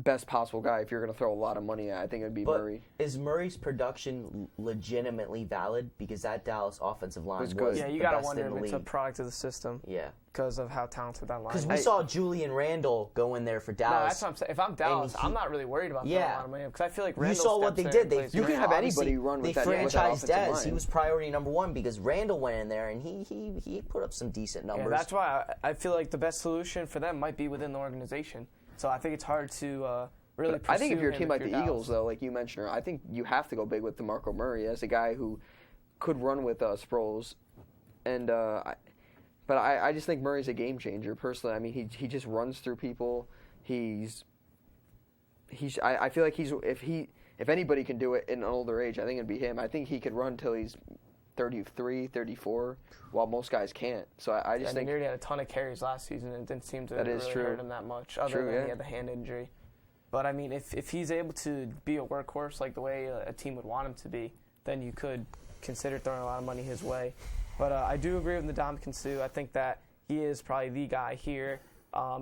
[SPEAKER 4] best possible guy if you're going to throw a lot of money at. I think it would be Murray.
[SPEAKER 3] Is Murray's production legitimately valid? Because that Dallas offensive line was
[SPEAKER 2] yeah, you got to wonder if it's a product of the system.
[SPEAKER 3] Yeah.
[SPEAKER 2] Because of how talented that line is.
[SPEAKER 3] Because we saw Julian Randle go in there for Dallas.
[SPEAKER 2] No, that's what I'm saying. If I'm Dallas, I'm not really worried about throwing a lot of money. Because I feel like Randle
[SPEAKER 3] you saw what they did.
[SPEAKER 4] You can have anybody run with that
[SPEAKER 3] franchised
[SPEAKER 4] offensive
[SPEAKER 3] Dez.
[SPEAKER 4] line.
[SPEAKER 3] He was priority number one because Randle went in there and he put up some decent numbers.
[SPEAKER 2] Yeah, that's why I feel like the best solution for them might be within the organization. So I think it's hard to really pursue
[SPEAKER 4] I think if you're a
[SPEAKER 2] him
[SPEAKER 4] team like the
[SPEAKER 2] Dallas.
[SPEAKER 4] Eagles, though, like you mentioned, I think you have to go big with DeMarco Murray as a guy who could run with Sproles. And but I just think Murray's a game changer, personally. I mean, he just runs through people. I feel like if anybody can do it in an older age, I think it'd be him. I think he could run till he's 33, 34, while most guys can't. So I just think
[SPEAKER 2] he already had a ton of carries last season, and it didn't seem to really hurt him that much, other than he had the hand injury. But I mean, if he's able to be a workhorse like the way a team would want him to be, then you could consider throwing a lot of money his way. But I do agree with Ndamukong Suh. I think that he is probably the guy here.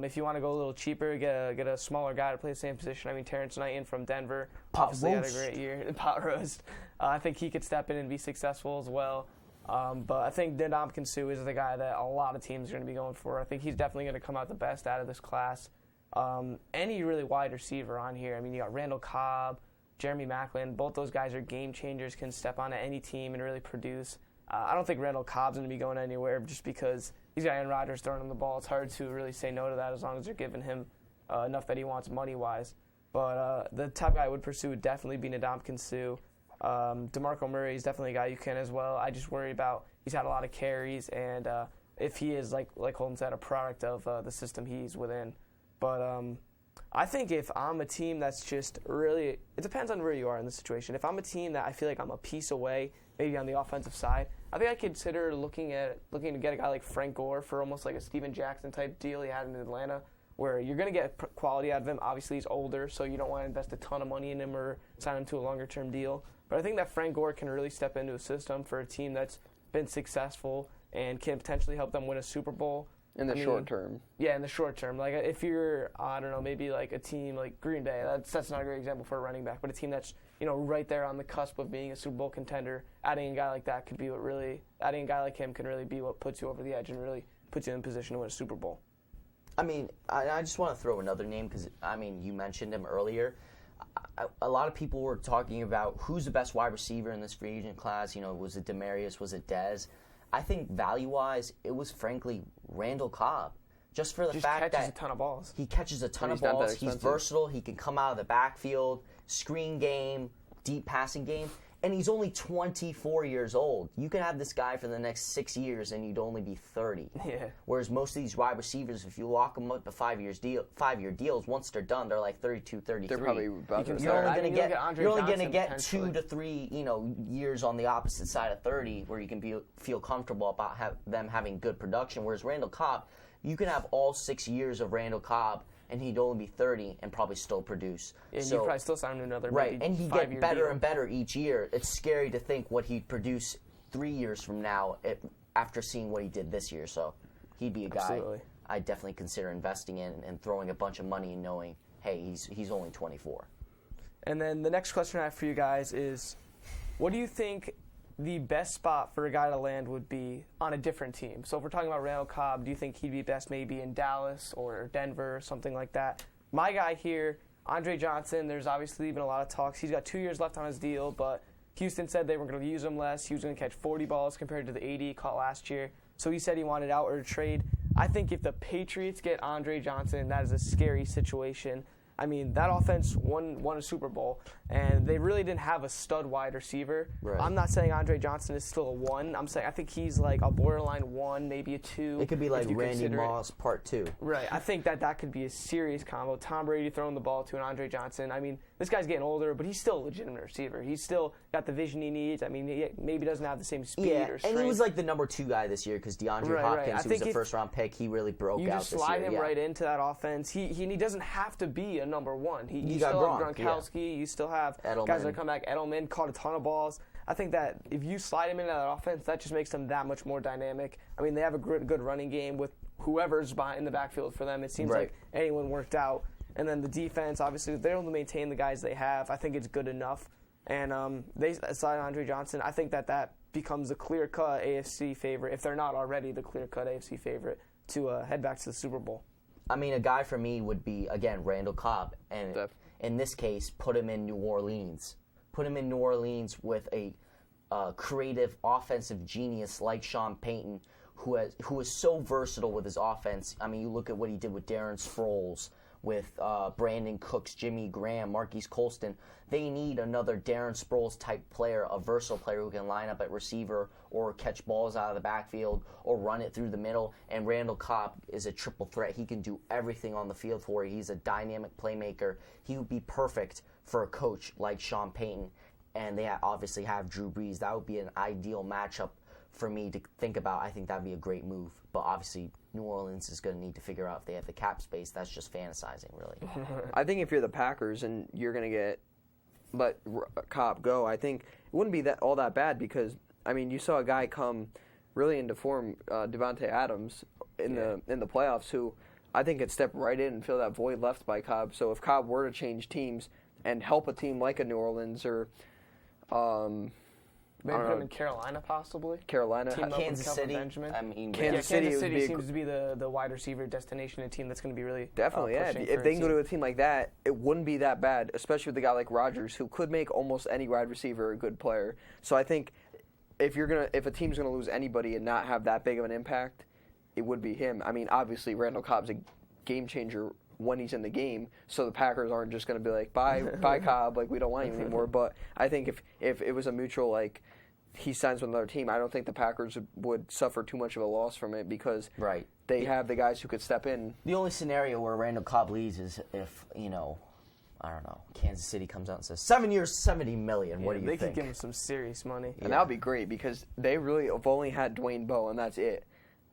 [SPEAKER 2] If you want to go a little cheaper, get a smaller guy to play the same position. I mean, Terrence Knighton from Denver obviously had a great year. Pot roast. I think he could step in and be successful as well. But I think Ndamukong Suh is the guy that a lot of teams are going to be going for. I think he's definitely going to come out the best out of this class. Any really wide receiver on here. I mean, you got Randall Cobb, Jeremy Maclin. Both those guys are game changers, can step on any team and really produce. I don't think Randall Cobb's going to be going anywhere just because he's got Aaron Rodgers throwing him the ball. It's hard to really say no to that as long as they're giving him enough that he wants money-wise. But the top guy I would pursue would definitely be Ndamukong Suh. DeMarco Murray is definitely a guy you can as well. I just worry about he's had a lot of carries, and if he is, like Holden said, a product of the system he's within. But I think if I'm a team that's just really – it depends on where you are in the situation. If I'm a team that I feel like I'm a piece away, maybe on the offensive side, I think I consider looking to get a guy like Frank Gore for almost like a Steven Jackson type deal he had in Atlanta, where you're going to get quality out of him. Obviously, he's older, so you don't want to invest a ton of money in him or sign him to a longer-term deal. But I think that Frank Gore can really step into a system for a team that's been successful and can potentially help them win a Super Bowl.
[SPEAKER 4] In the short term.
[SPEAKER 2] Yeah, in the short term. Like if you're, I don't know, maybe like a team like Green Bay. That's not a great example for a running back, but a team that's right there on the cusp of being a Super Bowl contender. Adding a guy like that could be adding a guy like him can really be what puts you over the edge and really puts you in position to win a Super Bowl.
[SPEAKER 3] I mean, I just want to throw another name because you mentioned him earlier. A lot of people were talking about who's the best wide receiver in this free agent class. Was it Demaryius? Was it Dez? I think value-wise, it was frankly Randall Cobb. Just for the fact that
[SPEAKER 2] he catches a ton of balls.
[SPEAKER 3] He catches a ton of balls. He's versatile. He can come out of the backfield, screen game, deep passing game. And he's only 24 years old. You can have this guy for the next 6 years, and you'd only be 30.
[SPEAKER 2] Yeah.
[SPEAKER 3] Whereas most of these wide receivers, if you lock them up to 5-year deals, once they're done, they're like 32, 33.
[SPEAKER 4] They're probably about to
[SPEAKER 3] You're only going to get
[SPEAKER 2] potentially
[SPEAKER 3] 2 to 3, years on the opposite side of 30 where you can feel comfortable about them having good production. Whereas Randall Cobb, you can have all 6 years of Randall Cobb, and he'd only be 30 and probably still produce.
[SPEAKER 2] And you probably still sign him to another
[SPEAKER 3] and he'd get better and better each year. It's scary to think what he'd produce 3 years from now after seeing what he did this year. So he'd be a guy I'd definitely consider investing in and throwing a bunch of money and knowing, hey, he's only 24.
[SPEAKER 2] And then the next question I have for you guys is, what do you think the best spot for a guy to land would be on a different team? So if we're talking about Randall Cobb, do you think he'd be best maybe in Dallas or Denver or something like that? My guy here, Andre Johnson, there's obviously been a lot of talks. He's got 2 years left on his deal, but Houston said they were going to use him less. He was going to catch 40 balls compared to the 80 he caught last year. So he said he wanted out or a trade. I think if the Patriots get Andre Johnson, that is a scary situation. I mean, that offense won a Super Bowl, and they really didn't have a stud wide receiver.
[SPEAKER 3] Right.
[SPEAKER 2] I'm not saying Andre Johnson is still a 1. I'm saying I think he's like a borderline 1, maybe a 2.
[SPEAKER 3] It could be like Randy Moss Part 2.
[SPEAKER 2] Right. I think that could be a serious combo. Tom Brady throwing the ball to an Andre Johnson. I mean, this guy's getting older, but he's still a legitimate receiver. He's still got the vision he needs. I mean, he maybe doesn't have the same speed or strength.
[SPEAKER 3] And he was like the number 2 guy this year because DeAndre Hopkins, who was a first-round pick, he really broke out this year.
[SPEAKER 2] You just slide him right into that offense. He doesn't have to be a number 1. You
[SPEAKER 3] got
[SPEAKER 2] still have
[SPEAKER 3] Gronk,
[SPEAKER 2] Gronkowski. You still have
[SPEAKER 3] Edelman.
[SPEAKER 2] guys that come back. Edelman caught a ton of balls. I think that if you slide him into that offense, that just makes them that much more dynamic. I mean, they have a good running game with whoever's in the backfield for them. It seems like anyone worked out. And then the defense, obviously, if they're able to maintain the guys they have, I think it's good enough. And they signed Andre Johnson. I think that becomes a clear-cut AFC favorite, if they're not already the clear-cut AFC favorite, to head back to the Super Bowl.
[SPEAKER 3] I mean, a guy for me would be, again, Randall Cobb. And in this case, put him in New Orleans. Put him in New Orleans with a creative offensive genius like Sean Payton, who is so versatile with his offense. I mean, you look at what he did with Darren Sproles, with Brandon Cooks, Jimmy Graham, Marquise Colston. They need another Darren Sproles-type player, a versatile player who can line up at receiver or catch balls out of the backfield or run it through the middle. And Randall Cobb is a triple threat. He can do everything on the field for you. He's a dynamic playmaker. He would be perfect for a coach like Sean Payton. And they obviously have Drew Brees. That would be an ideal matchup for me to think about. I think that would be a great move. But obviously, New Orleans is going to need to figure out if they have the cap space. That's just fantasizing, really.
[SPEAKER 4] I think if you're the Packers and you're going to let Cobb go, I think it wouldn't be all that bad because, I mean, you saw a guy come really into form, Devontae Adams, in the playoffs, who I think could step right in and fill that void left by Cobb. So if Cobb were to change teams and help a team like a New Orleans or
[SPEAKER 2] maybe put him in Carolina, possibly.
[SPEAKER 3] Kansas City.
[SPEAKER 2] Benjamin.
[SPEAKER 4] Kansas
[SPEAKER 2] City seems to be the wide receiver destination, a team that's going to be really
[SPEAKER 4] definitely. If they can go to a team like that, it wouldn't be that bad, especially with a guy like Rodgers, who could make almost any wide receiver a good player. So I think if a team's going to lose anybody and not have that big of an impact, it would be him. I mean, obviously Randall Cobb's a game changer when he's in the game, so the Packers aren't just going to be like, bye Cobb, like we don't want you anymore. But I think if it was a mutual, like, he signs with another team, I don't think the Packers would suffer too much of a loss from it because they have the guys who could step in.
[SPEAKER 3] The only scenario where Randall Cobb leaves is if, I don't know, Kansas City comes out and says, 7 years, $70 million. What do you think?
[SPEAKER 2] They could give him some serious money.
[SPEAKER 4] And that would be great because they really have only had Dwayne Bowe, and that's it.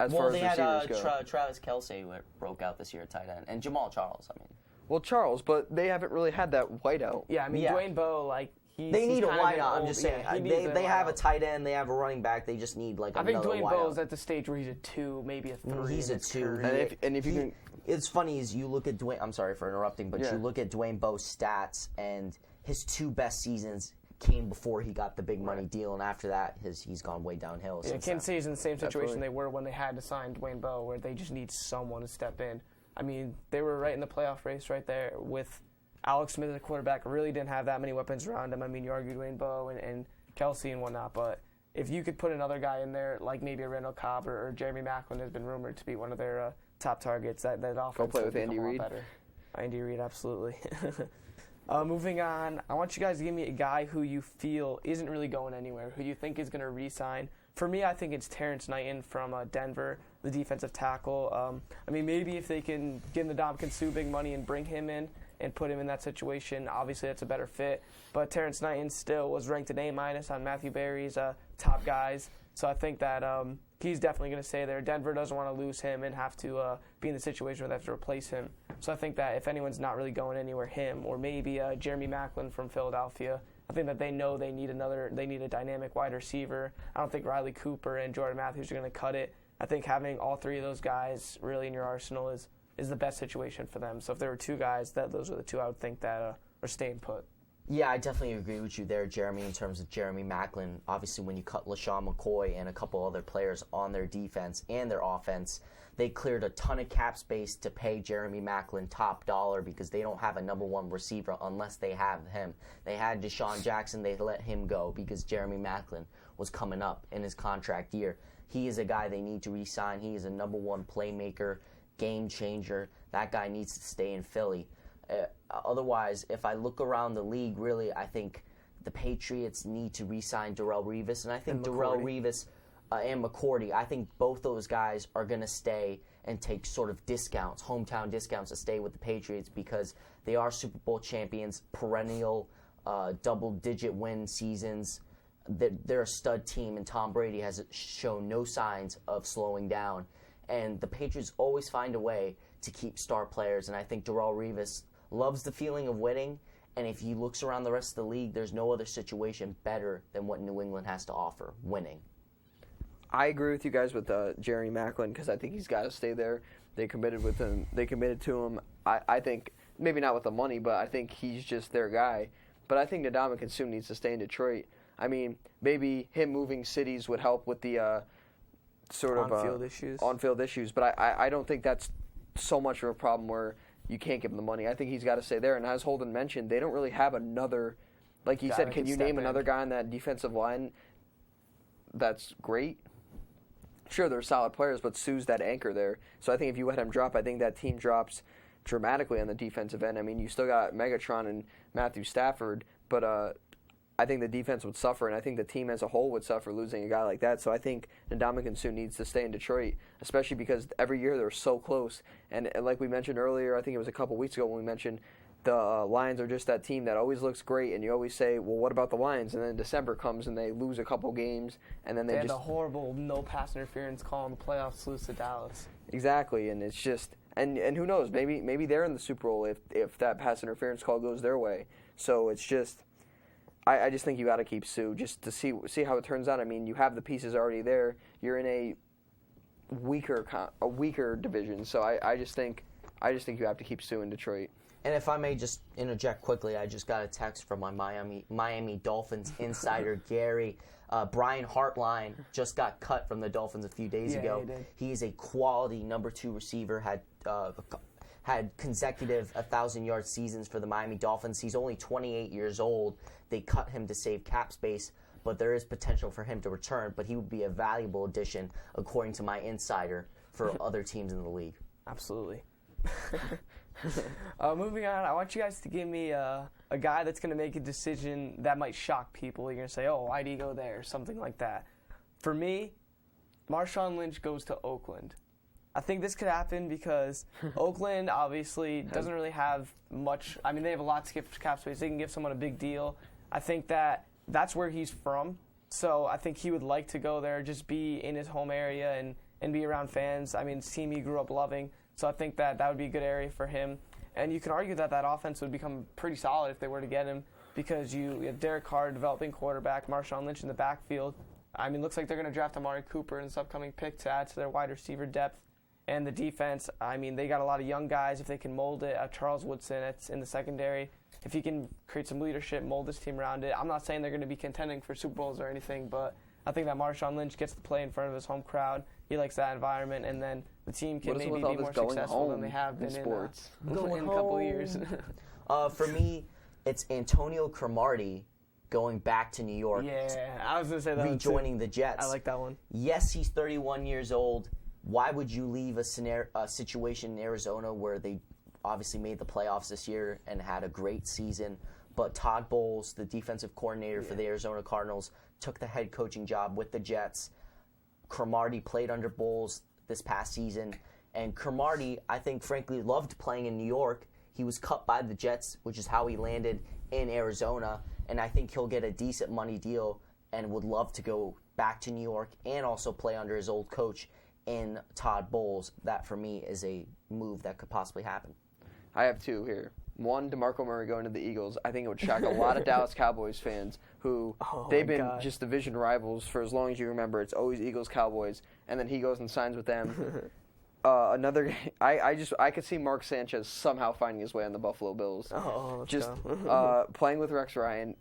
[SPEAKER 4] As far as
[SPEAKER 3] they
[SPEAKER 4] receivers
[SPEAKER 3] had
[SPEAKER 4] go.
[SPEAKER 3] Travis Kelce, who broke out this year at tight end, and Jamal Charles. I mean,
[SPEAKER 4] well, Charles, but they haven't really had that whiteout.
[SPEAKER 2] Yeah, I mean, Dwayne Bowe, like
[SPEAKER 3] they need a wideout. I'm just saying, they have a tight end, they have a running back. They just need like another wideout.
[SPEAKER 2] I think Dwayne Bowe's at the stage where he's a 2, maybe a 3.
[SPEAKER 3] He's a 2.
[SPEAKER 4] And if you can,
[SPEAKER 3] it's funny is you look at Dwayne. I'm sorry for interrupting, but you look at Dwayne Bowe's stats, and his 2 best seasons came before he got the big money deal, and after that, he's gone way downhill.
[SPEAKER 2] Yeah, Kansas City's in the same situation they were when they had to sign Dwayne Bowe, where they just need someone to step in. I mean, they were right in the playoff race right there with Alex Smith as a quarterback. Really didn't have that many weapons around him. I mean, you argue Dwayne Bowe and Kelce and whatnot, but if you could put another guy in there, like maybe a Randall Cobb or Jeremy Maclin has been rumored to be one of their top targets, that offense
[SPEAKER 4] go play with Andy Reid.
[SPEAKER 2] Andy Reid, absolutely. Moving on, I want you guys to give me a guy who you feel isn't really going anywhere, who you think is going to re-sign. For me, I think it's Terrence Knighton from Denver, the defensive tackle. I mean, maybe if they can give Ndamukong Suh big money and bring him in and put him in that situation, obviously that's a better fit. But Terrence Knighton still was ranked an A- on Matthew Berry's top guys. So I think that he's definitely going to stay there. Denver doesn't want to lose him and have to be in the situation where they have to replace him. So I think that if anyone's not really going anywhere, him or maybe Jeremy Maclin from Philadelphia. I think that they know they need a dynamic wide receiver. I don't think Riley Cooper and Jordan Matthews are going to cut it. I think having all 3 of those guys really in your arsenal is the best situation for them. So if there were 2 guys, those are the 2 I would think that are staying put.
[SPEAKER 3] Yeah, I definitely agree with you there, Jeremy, in terms of Jeremy Maclin. Obviously, when you cut LaShawn McCoy and a couple other players on their defense and their offense, they cleared a ton of cap space to pay Jeremy Maclin top dollar because they don't have a number one receiver unless they have him. They had Deshaun Jackson. They let him go because Jeremy Maclin was coming up in his contract year. He is a guy they need to re-sign. He is a number one playmaker, game changer. That guy needs to stay in Philly. Otherwise, if I look around the league, really, I think the Patriots need to re-sign Darrelle Revis, and I think Darrelle Revis and McCourty, I think both those guys are going to stay and take sort of discounts, hometown discounts to stay with the Patriots because they are Super Bowl champions, perennial double-digit win seasons. They're a stud team, and Tom Brady has shown no signs of slowing down. And the Patriots always find a way to keep star players, and I think Darrelle Revis loves the feeling of winning, and if he looks around the rest of the league, there's no other situation better than what New England has to offer, winning.
[SPEAKER 4] I agree with you guys with Jeremy Maclin because I think he's got to stay there. They committed with him. They committed to him. I think, maybe not with the money, but I think he's just their guy. But I think Ndamukong Suh needs to stay in Detroit. I mean, maybe him moving cities would help with the sort of on-field issues. But I don't think that's so much of a problem where you can't give him the money. I think he's got to stay there. And as Holden mentioned, they don't really have another, like you said, can you name another guy on that defensive line that's great? Sure, they're solid players, but Suh's that anchor there. So I think if you let him drop, I think that team drops dramatically on the defensive end. I mean, you still got Megatron and Matthew Stafford, but I think the defense would suffer, and I think the team as a whole would suffer losing a guy like that. So I think Ndamukong Suh needs to stay in Detroit, especially because every year they're so close. And like we mentioned earlier, I think it was a couple weeks ago when we mentioned the Lions are just that team that always looks great, and you always say, well, what about the Lions? And then December comes and they lose a couple games, and then they
[SPEAKER 2] had a horrible no-pass interference call in the playoffs, lose to Dallas.
[SPEAKER 4] Exactly, and it's just and who knows? Maybe they're in the Super Bowl if that pass interference call goes their way. So it's just I just think you got to keep Suh just to see how it turns out. I mean, you have the pieces already there. You're in a weaker division, so I just think you have to keep Suh in Detroit.
[SPEAKER 3] And if I may just interject quickly, I just got a text from my Miami Dolphins insider, Gary. Brian Hartline just got cut from the Dolphins a few days ago. He is a quality number 2 receiver, had consecutive 1,000-yard seasons for the Miami Dolphins. He's only 28 years old. They cut him to save cap space, but there is potential for him to return. But he would be a valuable addition, according to my insider, for other teams in the league.
[SPEAKER 2] Absolutely. Moving on, I want you guys to give me a guy that's going to make a decision that might shock people. You're going to say, oh, why'd he go there? Something like that. For me, Marshawn Lynch goes to Oakland. I think this could happen because Oakland obviously doesn't really have much. I mean, they have a lot of cap space. They can give someone a big deal. I think that's where he's from. So I think he would like to go there, just be in his home area and be around fans. I mean, it's a team he grew up loving. So I think that would be a good area for him. And you can argue that offense would become pretty solid if they were to get him because you have Derek Carr, developing quarterback, Marshawn Lynch in the backfield. I mean, looks like they're going to draft Amari Cooper in this upcoming pick to add to their wide receiver depth. And the defense, I mean, they got a lot of young guys if they can mold it. Charles Woodson that's in the secondary. If he can create some leadership, mold this team around it. I'm not saying they're going to be contending for Super Bowls or anything, but I think that Marshawn Lynch gets to play in front of his home crowd. He likes that environment, and then the team can maybe be more successful than they have been in sports in a couple of years.
[SPEAKER 3] For me, it's Antonio Cromartie going back to New York.
[SPEAKER 2] Yeah, I was going to say that
[SPEAKER 3] rejoining the Jets.
[SPEAKER 2] I like that one.
[SPEAKER 3] Yes, he's 31 years old. Why would you leave a situation in Arizona where they obviously made the playoffs this year and had a great season, but Todd Bowles, the defensive coordinator for the Arizona Cardinals, took the head coaching job with the Jets. Cromartie played under Bowles this past season, and Cromartie, I think, frankly, loved playing in New York. He was cut by the Jets, which is how he landed in Arizona, and I think he'll get a decent money deal and would love to go back to New York and also play under his old coach in Todd Bowles. That, for me, is a move that could possibly happen.
[SPEAKER 4] I have two here. One, DeMarco Murray going to the Eagles. I think it would shock a lot of Dallas Cowboys fans who they've been just division rivals for as long as you remember. It's always Eagles-Cowboys, and then he goes and signs with them. Another, I could see Mark Sanchez somehow finding his way on the Buffalo Bills.
[SPEAKER 2] Let's
[SPEAKER 4] Just
[SPEAKER 2] go.
[SPEAKER 4] playing with Rex Ryan.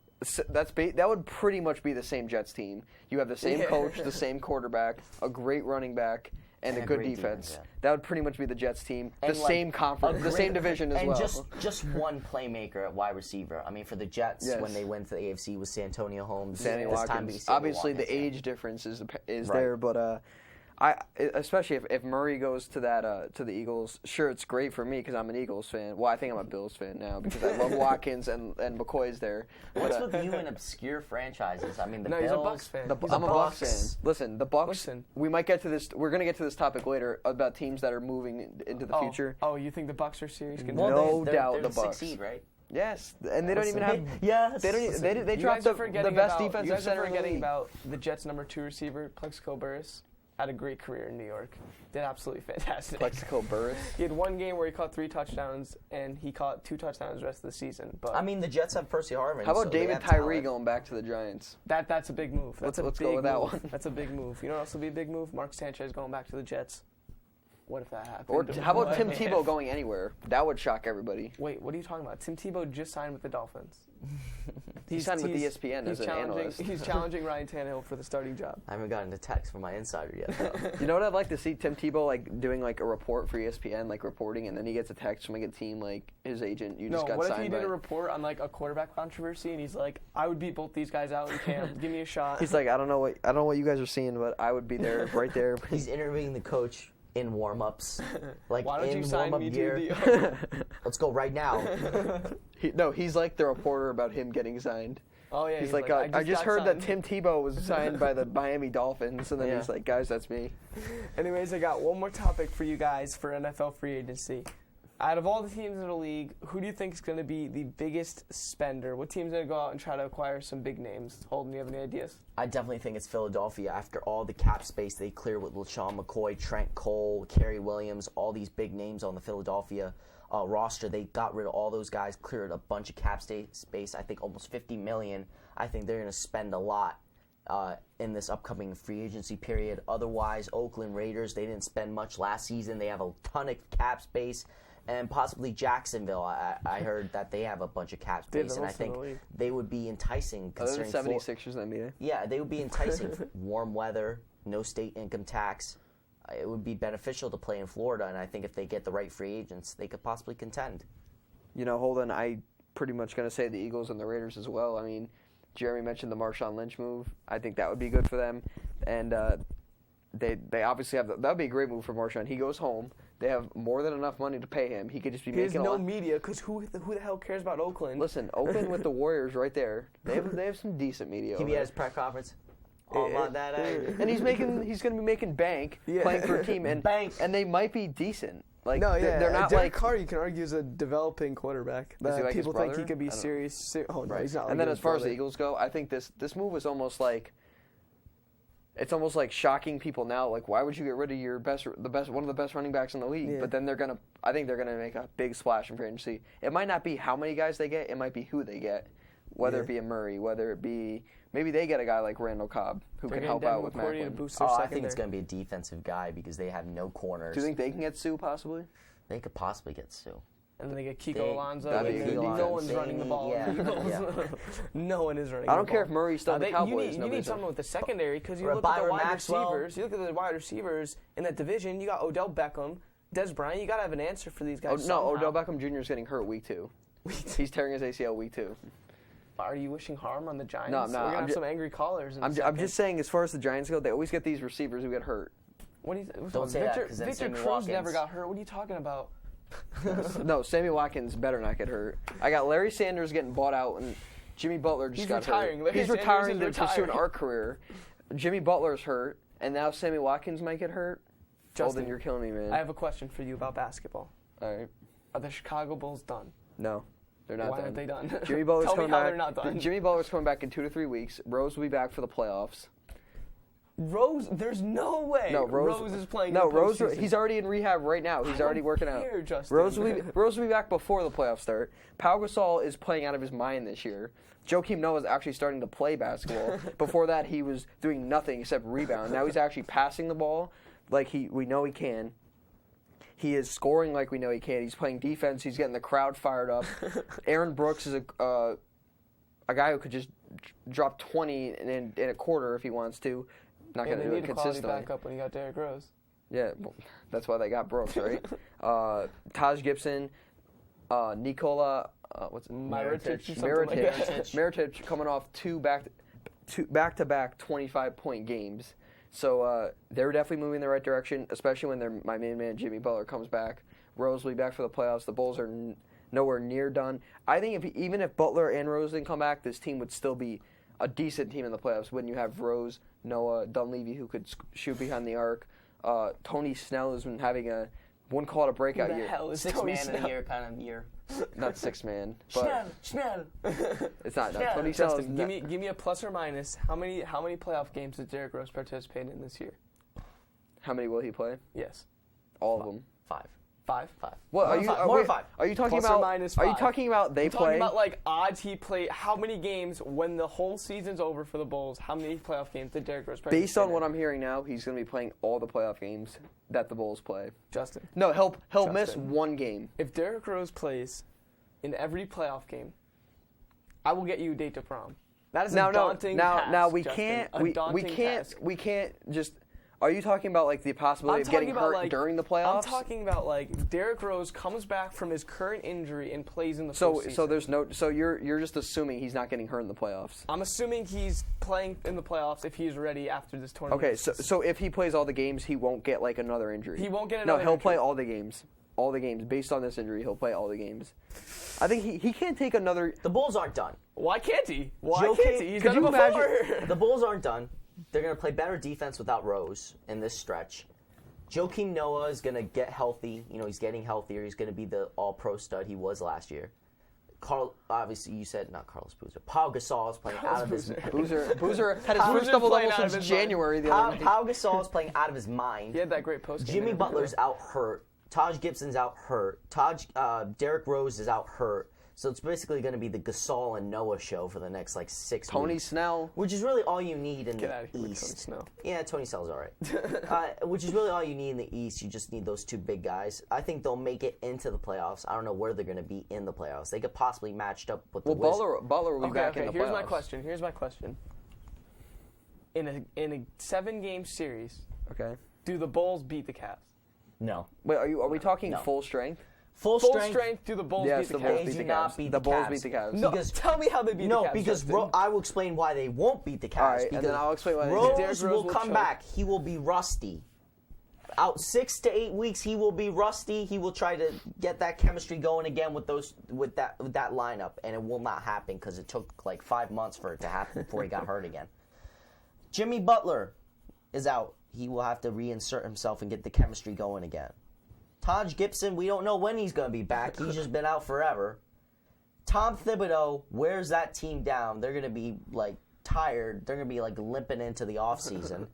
[SPEAKER 4] That would pretty much be the same Jets team. You have the same coach, the same quarterback, a great running back, and a good defense. That would pretty much be the Jets team. The same conference, the same division as well.
[SPEAKER 3] And just one playmaker at wide receiver. I mean, for the Jets, when they went to the AFC with Santonio Holmes,
[SPEAKER 4] Sammy Watkins. Obviously, the age difference is
[SPEAKER 3] Right.
[SPEAKER 4] there, but especially if Murray goes to the Eagles, sure, it's great for me because I'm an Eagles fan. Well, I think I'm a Bills fan now because I love Watkins and McCoy's there.
[SPEAKER 3] What's with you and obscure franchises? I mean, the Bills.
[SPEAKER 2] He's a Bucks fan.
[SPEAKER 4] I'm a Bucks fan. Listen, the Bucks. We might get to this. We're going to get to this topic later about teams that are moving into the future.
[SPEAKER 2] Oh, you think the Bucks are serious?
[SPEAKER 4] No doubt
[SPEAKER 3] they're
[SPEAKER 4] the Bucks.
[SPEAKER 3] Succeed, right?
[SPEAKER 4] Yes, and they don't even have.
[SPEAKER 3] Yes.
[SPEAKER 4] They dropped the best defensive center in the league.
[SPEAKER 2] About the Jets' number 2 receiver, Plexico Burress. Had a great career in New York. Did absolutely fantastic.
[SPEAKER 4] Plexico Burress.
[SPEAKER 2] He had one game where he caught 3 touchdowns, and he caught 2 touchdowns the rest of the season. But
[SPEAKER 3] I mean, the Jets have Percy Harvin.
[SPEAKER 4] How about
[SPEAKER 3] so
[SPEAKER 4] David Tyree going back to the Giants?
[SPEAKER 2] That's a big move.
[SPEAKER 4] Let's go with that one.
[SPEAKER 2] That's a big move. You know what else would be a big move? Mark Sanchez going back to the Jets. What if that happened?
[SPEAKER 4] Or how about Tim Tebow going anywhere? That would shock everybody.
[SPEAKER 2] Wait, what are you talking about? Tim Tebow just signed with the Dolphins.
[SPEAKER 4] He signed with ESPN as an analyst.
[SPEAKER 2] He's challenging Ryan Tannehill for the starting job.
[SPEAKER 3] I haven't gotten a text from my insider yet, though.
[SPEAKER 4] You know what I'd like to see? Tim Tebow doing a report for ESPN, reporting, and then he gets a text from a team his agent. You just got
[SPEAKER 2] what
[SPEAKER 4] signed.
[SPEAKER 2] If he did a report on a quarterback controversy, and he's like, I would beat both these guys out in camp. Give me a shot.
[SPEAKER 4] He's like, I don't know what you guys are seeing, but I would be there, right there.
[SPEAKER 3] He's interviewing the coach in warm-ups,
[SPEAKER 2] Why don't you sign me
[SPEAKER 3] gear.
[SPEAKER 2] to a deal?
[SPEAKER 3] Let's go right now.
[SPEAKER 4] He's like the reporter about him getting signed.
[SPEAKER 2] Oh yeah,
[SPEAKER 4] he's like, I just heard that Tim Tebow was signed by the Miami Dolphins, and then he's like, guys, that's me.
[SPEAKER 2] Anyways, I got one more topic for you guys for NFL free agency. Out of all the teams in the league, who do you think is going to be the biggest spender? What team's going to go out and try to acquire some big names? Holden, do you have any ideas?
[SPEAKER 3] I definitely think it's Philadelphia. After all the cap space they cleared with LaShawn McCoy, Trent Cole, Kerry Williams, all these big names on the Philadelphia roster, they got rid of all those guys, cleared a bunch of cap space, I think almost $50 million. I think they're going to spend a lot in this upcoming free agency period. Otherwise, Oakland Raiders, they didn't spend much last season. They have a ton of cap space. And possibly Jacksonville. I heard that they have a bunch of cap space, and I think they would be enticing.
[SPEAKER 4] Other than 76ers NBA?
[SPEAKER 3] Yeah, they would be enticing. Warm weather, no state income tax. It would be beneficial to play in Florida, and I think if they get the right free agents, they could possibly contend.
[SPEAKER 4] Holden, I pretty much going to say the Eagles and the Raiders as well. I mean, Jeremy mentioned the Marshawn Lynch move. I think that would be good for them. And they obviously have that would be a great move for Marshawn. He goes home. They have more than enough money to pay him. He could just be making
[SPEAKER 2] a lot. He has no media because who the hell cares about Oakland?
[SPEAKER 4] Listen, Oakland with the Warriors right there. They have some decent media.
[SPEAKER 3] He at his press conference.
[SPEAKER 4] And he's going to be making bank playing for a team and they might be decent. They're not
[SPEAKER 2] Derek Carr, you can argue, is a developing quarterback. People think he could be serious. Oh no, he's not.
[SPEAKER 4] And then as far as the Eagles go, I think this move is almost like. It's almost like shocking people now. Why would you get rid of one of the best running backs in the league? Yeah. But then I think they're gonna make a big splash in free agency. It might not be how many guys they get. It might be who they get. Whether it be a Murray, whether it be maybe they get a guy like Randall Cobb who can help out with Macklin.
[SPEAKER 3] I think it's gonna be a defensive guy because they have no corners.
[SPEAKER 4] Do you think they can get Sue possibly?
[SPEAKER 3] They could possibly get Sue.
[SPEAKER 2] And then they get Kiko Alonso.
[SPEAKER 3] No
[SPEAKER 2] one's running the ball. No one is running the ball.
[SPEAKER 4] I don't care if Murray's still the Cowboys.
[SPEAKER 2] You need someone with the secondary because you look at the wide receivers. You look at the wide receivers in that division. You got Odell Beckham, Des Bryant. You got to have an answer for these guys.
[SPEAKER 4] Odell Beckham Jr. is getting hurt week 2. He's tearing his ACL week 2.
[SPEAKER 2] Are you wishing harm on the Giants?
[SPEAKER 4] No.
[SPEAKER 2] We're going to have some angry callers.
[SPEAKER 4] I'm just saying, as far as the Giants go, they always get these receivers who get hurt.
[SPEAKER 2] What do you
[SPEAKER 3] Don't say that, because
[SPEAKER 2] Victor Cruz never got hurt. What are you talking about?
[SPEAKER 4] No, Sammy Watkins better not get hurt. I got Larry Sanders getting bought out, and Jimmy Butler just got hurt. He's retiring to pursue an art career. Jimmy Butler's hurt, and now Sammy Watkins might get hurt.
[SPEAKER 2] Justin,
[SPEAKER 4] you're killing me, man.
[SPEAKER 2] I have a question for you about basketball.
[SPEAKER 4] All right.
[SPEAKER 2] Are the Chicago Bulls done?
[SPEAKER 4] No, they're not done.
[SPEAKER 2] Why aren't they done?
[SPEAKER 4] Jimmy Butler's
[SPEAKER 2] Tell
[SPEAKER 4] coming
[SPEAKER 2] me how
[SPEAKER 4] back.
[SPEAKER 2] They're not done.
[SPEAKER 4] Jimmy Butler's coming back in 2 to 3 weeks. Rose will be back for the playoffs.
[SPEAKER 2] Rose, there's no way.
[SPEAKER 4] No,
[SPEAKER 2] Rose is playing.
[SPEAKER 4] No,
[SPEAKER 2] in the
[SPEAKER 4] Rose.
[SPEAKER 2] postseason.
[SPEAKER 4] He's already in rehab right now. He's already working out.
[SPEAKER 2] Justin.
[SPEAKER 4] Rose will be back before the playoffs start. Pau Gasol is playing out of his mind this year. Joakim Noah is actually starting to play basketball. Before that, he was doing nothing except rebound. Now he's actually passing the ball like we know he can. He is scoring like we know he can. He's playing defense. He's getting the crowd fired up. Aaron Brooks is a guy who could just drop 20 in a quarter if he wants to. Not going to do it consistently.
[SPEAKER 2] They need a quality backup when you got Derrick Rose.
[SPEAKER 4] Yeah, well, that's why they got Brooks, right? Taj Gibson, Nikola, Mirotic coming off two back-to-back 25-point games. So they're definitely moving in the right direction, especially when my main man Jimmy Butler comes back. Rose will be back for the playoffs. The Bulls are nowhere near done. I think even if Butler and Rose didn't come back, this team would still be a decent team in the playoffs when you have Rose, Noah, Dunleavy, who could shoot behind the arc. Tony Snell has been having wouldn't call it a breakout year.
[SPEAKER 2] Who the hell is
[SPEAKER 3] Six
[SPEAKER 2] Tony
[SPEAKER 3] man
[SPEAKER 2] Snell?
[SPEAKER 3] of the year kind of year.
[SPEAKER 4] Not six man, but
[SPEAKER 3] Snell.
[SPEAKER 4] it's not. No,
[SPEAKER 3] Snell.
[SPEAKER 4] Tony Snell.
[SPEAKER 2] Justin, give me a plus or minus. How many playoff games did Derrick Rose participate in this year?
[SPEAKER 4] How many will he play?
[SPEAKER 2] Yes.
[SPEAKER 4] All of them.
[SPEAKER 3] 5.
[SPEAKER 4] What
[SPEAKER 3] More
[SPEAKER 4] are
[SPEAKER 3] than
[SPEAKER 4] you?
[SPEAKER 3] five. More than
[SPEAKER 4] Wait,
[SPEAKER 3] five.
[SPEAKER 4] Are you talking
[SPEAKER 2] Plus or
[SPEAKER 4] about?
[SPEAKER 2] minus
[SPEAKER 4] Are you
[SPEAKER 2] five.
[SPEAKER 4] talking about they
[SPEAKER 2] I'm
[SPEAKER 4] play?
[SPEAKER 2] talking about like odds he played. How many games when the whole season's over for the Bulls? How many playoff games did Derrick Rose participate
[SPEAKER 4] Based on
[SPEAKER 2] in?
[SPEAKER 4] what I'm hearing now, he's going to be playing all the playoff games that the Bulls play.
[SPEAKER 2] Justin,
[SPEAKER 4] No, he'll
[SPEAKER 2] Justin.
[SPEAKER 4] miss one game.
[SPEAKER 2] if Derrick Rose plays in every playoff game, I will get you a date to prom. That is a daunting task.
[SPEAKER 4] Now we
[SPEAKER 2] Justin.
[SPEAKER 4] can't.
[SPEAKER 2] A
[SPEAKER 4] We
[SPEAKER 2] daunting
[SPEAKER 4] can't.
[SPEAKER 2] task.
[SPEAKER 4] We can't just. Are you talking about like the possibility of getting hurt during the playoffs?
[SPEAKER 2] I'm talking about like Derrick Rose comes back from his current injury and plays in the
[SPEAKER 4] So
[SPEAKER 2] postseason.
[SPEAKER 4] so there's no. So you're just assuming he's not getting hurt in the playoffs.
[SPEAKER 2] I'm assuming he's playing in the playoffs if he's ready after this tournament.
[SPEAKER 4] Okay, so if he plays all the games, he won't get like another injury.
[SPEAKER 2] He won't get another
[SPEAKER 4] No, he'll
[SPEAKER 2] injury.
[SPEAKER 4] play all the games. All the games. Based on this injury, he'll play all the games. I think he can't take another.
[SPEAKER 3] The Bulls aren't done.
[SPEAKER 2] Why can't he? Why
[SPEAKER 3] Jokic-
[SPEAKER 2] can't he? He's
[SPEAKER 4] could
[SPEAKER 2] done it
[SPEAKER 4] you
[SPEAKER 2] before.
[SPEAKER 3] The Bulls aren't done. They're going to play better defense without Rose in this stretch. Joakim Noah is going to get healthy. You know, he's getting healthier. He's going to be the all-pro stud he was last year. Obviously, you said not Carlos Boozer. Pau Gasol is playing out of his mind.
[SPEAKER 4] Boozer had his first
[SPEAKER 2] Boozer's
[SPEAKER 4] double
[SPEAKER 2] playing
[SPEAKER 4] double
[SPEAKER 2] out of
[SPEAKER 4] since
[SPEAKER 2] his mind.
[SPEAKER 4] January the other night.
[SPEAKER 3] Pau Gasol is playing out of his mind.
[SPEAKER 2] He had that great post.
[SPEAKER 3] Jimmy Butler's out hurt. Taj Gibson's out hurt. Derrick Rose is out hurt. So it's basically going to be the Gasol and Noah show for the next 6
[SPEAKER 4] Tony
[SPEAKER 3] weeks.
[SPEAKER 4] Snell.
[SPEAKER 3] Which is really all you need in
[SPEAKER 2] Get out of
[SPEAKER 3] the
[SPEAKER 2] here with
[SPEAKER 3] East.
[SPEAKER 2] Tony Snell.
[SPEAKER 3] Yeah, Tony Snell's all right. Which is really all you need in the East. You just need those two big guys. I think they'll make it into the playoffs. I don't know where they're going to be in the playoffs. They could possibly match up with the Wizards.
[SPEAKER 4] Butler will be back in the
[SPEAKER 2] Here's
[SPEAKER 4] playoffs.
[SPEAKER 2] Here's my question. In a 7-game series,
[SPEAKER 4] Okay.
[SPEAKER 2] do the Bulls beat the Cavs?
[SPEAKER 3] No.
[SPEAKER 4] Wait, are we talking
[SPEAKER 3] No.
[SPEAKER 4] full strength?
[SPEAKER 3] Full
[SPEAKER 2] Full
[SPEAKER 3] strength.
[SPEAKER 2] strength, do the Bulls
[SPEAKER 4] Yes,
[SPEAKER 2] beat
[SPEAKER 4] the
[SPEAKER 2] the
[SPEAKER 4] Bulls
[SPEAKER 2] Cavs?
[SPEAKER 4] beat
[SPEAKER 3] do
[SPEAKER 4] the
[SPEAKER 3] not
[SPEAKER 4] Cavs.
[SPEAKER 3] beat
[SPEAKER 4] The
[SPEAKER 3] the
[SPEAKER 4] Bulls
[SPEAKER 3] Cavs.
[SPEAKER 4] beat the Cavs.
[SPEAKER 2] No,
[SPEAKER 3] Because-
[SPEAKER 2] tell me how they beat
[SPEAKER 3] No,
[SPEAKER 2] the Cavs.
[SPEAKER 3] because
[SPEAKER 2] Justin.
[SPEAKER 3] I will explain why they won't beat the Cavs.
[SPEAKER 4] All right, and
[SPEAKER 3] because
[SPEAKER 4] then I'll explain why they
[SPEAKER 3] Rose,
[SPEAKER 2] Derrick Rose
[SPEAKER 3] will
[SPEAKER 2] will
[SPEAKER 3] come
[SPEAKER 2] choke.
[SPEAKER 3] back. He will be rusty. Out 6 to 8 weeks, he will be rusty. He will try to get that chemistry going again with that lineup, and it will not happen because it took 5 months for it to happen before he got hurt again. Jimmy Butler is out. He will have to reinsert himself and get the chemistry going again. Taj Gibson, we don't know when he's going to be back. He's just been out forever. Tom Thibodeau wears that team down. They're going to be tired. They're going to be limping into the offseason.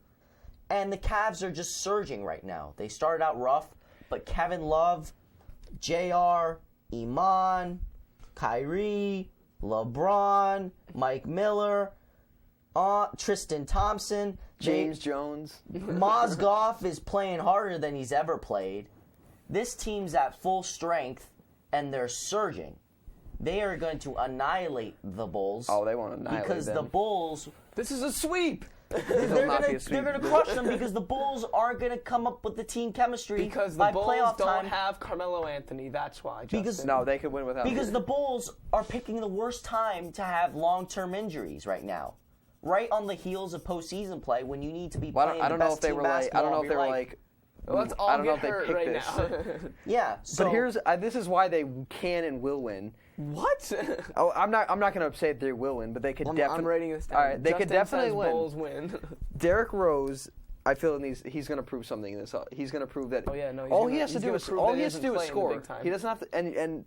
[SPEAKER 3] And the Cavs are just surging right now. They started out rough, but Kevin Love, JR, Iman, Kyrie, LeBron, Mike Miller, Tristan Thompson,
[SPEAKER 4] James Jones.
[SPEAKER 3] Mozgov is playing harder than he's ever played. This team's at full strength, and they're surging. They are going to annihilate the Bulls.
[SPEAKER 4] Oh, they won't annihilate
[SPEAKER 3] because
[SPEAKER 4] them.
[SPEAKER 3] the Bulls,
[SPEAKER 2] This is a sweep.
[SPEAKER 3] they're
[SPEAKER 4] not be a
[SPEAKER 3] going
[SPEAKER 4] sweep.
[SPEAKER 3] to crush them because the Bulls aren't going to come up with the team chemistry
[SPEAKER 2] Because the
[SPEAKER 3] by
[SPEAKER 2] Bulls
[SPEAKER 3] playoff
[SPEAKER 2] don't
[SPEAKER 3] time.
[SPEAKER 2] have Carmelo Anthony. That's why, Justin.
[SPEAKER 3] Because-
[SPEAKER 4] No, they could win without
[SPEAKER 3] Because
[SPEAKER 4] him.
[SPEAKER 3] the Bulls are picking the worst time to have long-term injuries right now. Right on the heels of postseason play when you need to be
[SPEAKER 4] Well,
[SPEAKER 3] playing
[SPEAKER 4] I don't
[SPEAKER 3] the
[SPEAKER 4] know
[SPEAKER 3] best
[SPEAKER 4] if they
[SPEAKER 3] team
[SPEAKER 4] were like. I
[SPEAKER 3] basketball
[SPEAKER 4] don't know
[SPEAKER 3] of
[SPEAKER 4] if they
[SPEAKER 3] your
[SPEAKER 4] were
[SPEAKER 3] life.
[SPEAKER 4] like.
[SPEAKER 2] Let's all
[SPEAKER 4] I don't know
[SPEAKER 2] get
[SPEAKER 4] if they
[SPEAKER 2] hurt
[SPEAKER 4] picked
[SPEAKER 2] right
[SPEAKER 4] this.
[SPEAKER 2] now.
[SPEAKER 3] Yeah, so
[SPEAKER 4] But here's this is why they can and will win.
[SPEAKER 2] What?
[SPEAKER 4] Oh, I'm not going to say they will win, but they could definitely.
[SPEAKER 2] I'm writing this down.
[SPEAKER 4] All right, they could
[SPEAKER 2] Justin
[SPEAKER 4] definitely
[SPEAKER 2] says
[SPEAKER 4] win.
[SPEAKER 2] Bulls win.
[SPEAKER 4] Derrick Rose, I feel he's going to prove something in this. He's going to prove that.
[SPEAKER 2] Oh, yeah, no, he's
[SPEAKER 4] all
[SPEAKER 2] gonna-
[SPEAKER 4] he has to
[SPEAKER 2] he's
[SPEAKER 4] do
[SPEAKER 2] gonna
[SPEAKER 4] is
[SPEAKER 2] prove
[SPEAKER 4] all
[SPEAKER 2] that
[SPEAKER 4] he
[SPEAKER 2] he
[SPEAKER 4] has to
[SPEAKER 2] doesn't
[SPEAKER 4] do is
[SPEAKER 2] play in the
[SPEAKER 4] score.
[SPEAKER 2] big time.
[SPEAKER 4] He doesn't have to and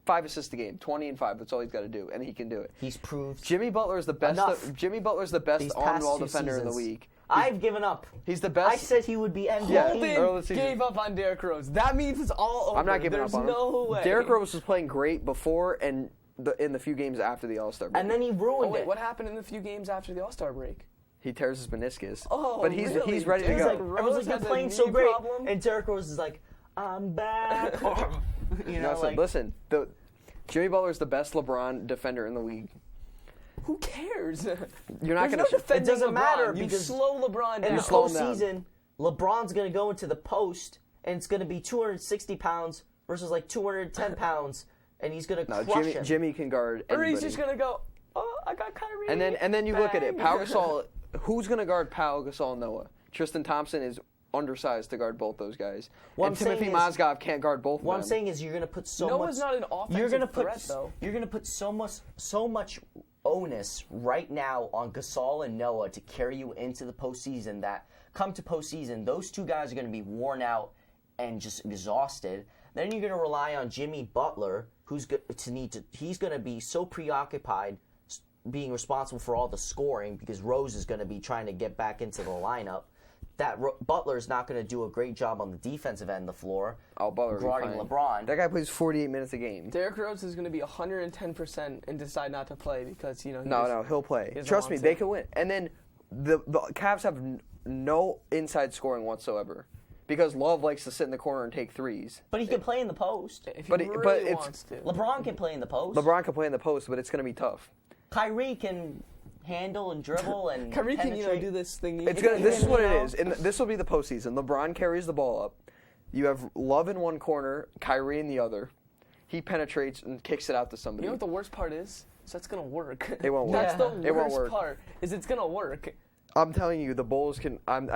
[SPEAKER 4] 5 assists a game, 20 and 5. That's all he's got to do, and he can do it.
[SPEAKER 3] he's proved.
[SPEAKER 4] Jimmy Butler is the best.
[SPEAKER 3] Enough.
[SPEAKER 4] Jimmy Butler is the best
[SPEAKER 3] These past
[SPEAKER 4] on-ball
[SPEAKER 3] 2
[SPEAKER 4] defender in the
[SPEAKER 3] seasons.
[SPEAKER 4] league.
[SPEAKER 3] I've given up.
[SPEAKER 4] He's the best.
[SPEAKER 3] I said he would be MVP.
[SPEAKER 4] Yeah.
[SPEAKER 2] Holden
[SPEAKER 4] early season.
[SPEAKER 2] gave up on Derrick Rose. That means it's all over.
[SPEAKER 4] I'm not giving
[SPEAKER 2] There's
[SPEAKER 4] up on him.
[SPEAKER 2] no way.
[SPEAKER 4] Derrick Rose was playing great before and in the few games after the All-Star break.
[SPEAKER 3] And then he
[SPEAKER 2] Oh,
[SPEAKER 3] ruined
[SPEAKER 2] wait,
[SPEAKER 3] it.
[SPEAKER 2] what happened in the few games after the All-Star break?
[SPEAKER 4] He tears his meniscus.
[SPEAKER 2] Oh,
[SPEAKER 4] but he's
[SPEAKER 2] really?
[SPEAKER 4] ready to
[SPEAKER 2] Dude,
[SPEAKER 4] go.
[SPEAKER 2] like,
[SPEAKER 3] Everyone's
[SPEAKER 2] Rose
[SPEAKER 3] like,
[SPEAKER 2] has
[SPEAKER 3] you're
[SPEAKER 2] a
[SPEAKER 3] playing so
[SPEAKER 2] knee
[SPEAKER 3] great.
[SPEAKER 2] problem?
[SPEAKER 3] And Derrick Rose is like, I'm back.
[SPEAKER 4] Listen, Jimmy Butler's the best LeBron defender in the league.
[SPEAKER 2] Who cares?
[SPEAKER 4] You're not going to.
[SPEAKER 3] It doesn't matter
[SPEAKER 2] You
[SPEAKER 3] because
[SPEAKER 2] slow LeBron down.
[SPEAKER 3] in the
[SPEAKER 4] slow him down.
[SPEAKER 3] postseason, LeBron's going to go into the post, and it's going to be 260 pounds versus like 210 pounds, and he's going to crush him.
[SPEAKER 4] Jimmy can guard anybody.
[SPEAKER 2] Or he's just gonna go, oh, I got Kyrie.
[SPEAKER 4] And then you look at it.
[SPEAKER 2] Bang.
[SPEAKER 4] Pau Gasol. Who's going to guard Pau Gasol and Noah? Tristan Thompson is undersized to guard both those guys. And Timothy Mozgov can't guard both of them.
[SPEAKER 3] What I'm saying is you're going to put so much.
[SPEAKER 2] Noah's not an offensive threat, though.
[SPEAKER 3] You're going to put so much onus right now on Gasol and Noah to carry you into the postseason that come to postseason, those two guys are going to be worn out and just exhausted. Then you're going to rely on Jimmy Butler, he's going to be so preoccupied being responsible for all the scoring because Rose is going to be trying to get back into the lineup. That Butler is not going to do a great job on the defensive end of the floor.
[SPEAKER 4] Butler
[SPEAKER 3] guarding LeBron.
[SPEAKER 4] That guy plays 48 minutes a game.
[SPEAKER 2] Derrick Rose is going to be 110% and decide not to play because
[SPEAKER 4] No, he'll play. Trust me, they can win. And then the Cavs have no inside scoring whatsoever because Love likes to sit in the corner and take threes.
[SPEAKER 3] But he can play in the post.
[SPEAKER 2] If he really wants to.
[SPEAKER 3] LeBron can play in the post.
[SPEAKER 4] LeBron can play in the post, but it's going to be tough.
[SPEAKER 3] Kyrie can handle and dribble and
[SPEAKER 2] Kyrie can
[SPEAKER 3] penetrate.
[SPEAKER 2] do this thing.
[SPEAKER 4] This is what it is. And this will be the postseason. LeBron carries the ball up. You have Love in one corner, Kyrie in the other. He penetrates and kicks it out to somebody.
[SPEAKER 2] You know what the worst part is? So that's going to work.
[SPEAKER 4] It won't work.
[SPEAKER 2] That's the
[SPEAKER 4] It won't
[SPEAKER 2] worst
[SPEAKER 4] work.
[SPEAKER 2] part. Is it's going to work.
[SPEAKER 4] I'm telling you, the Bulls can. I'm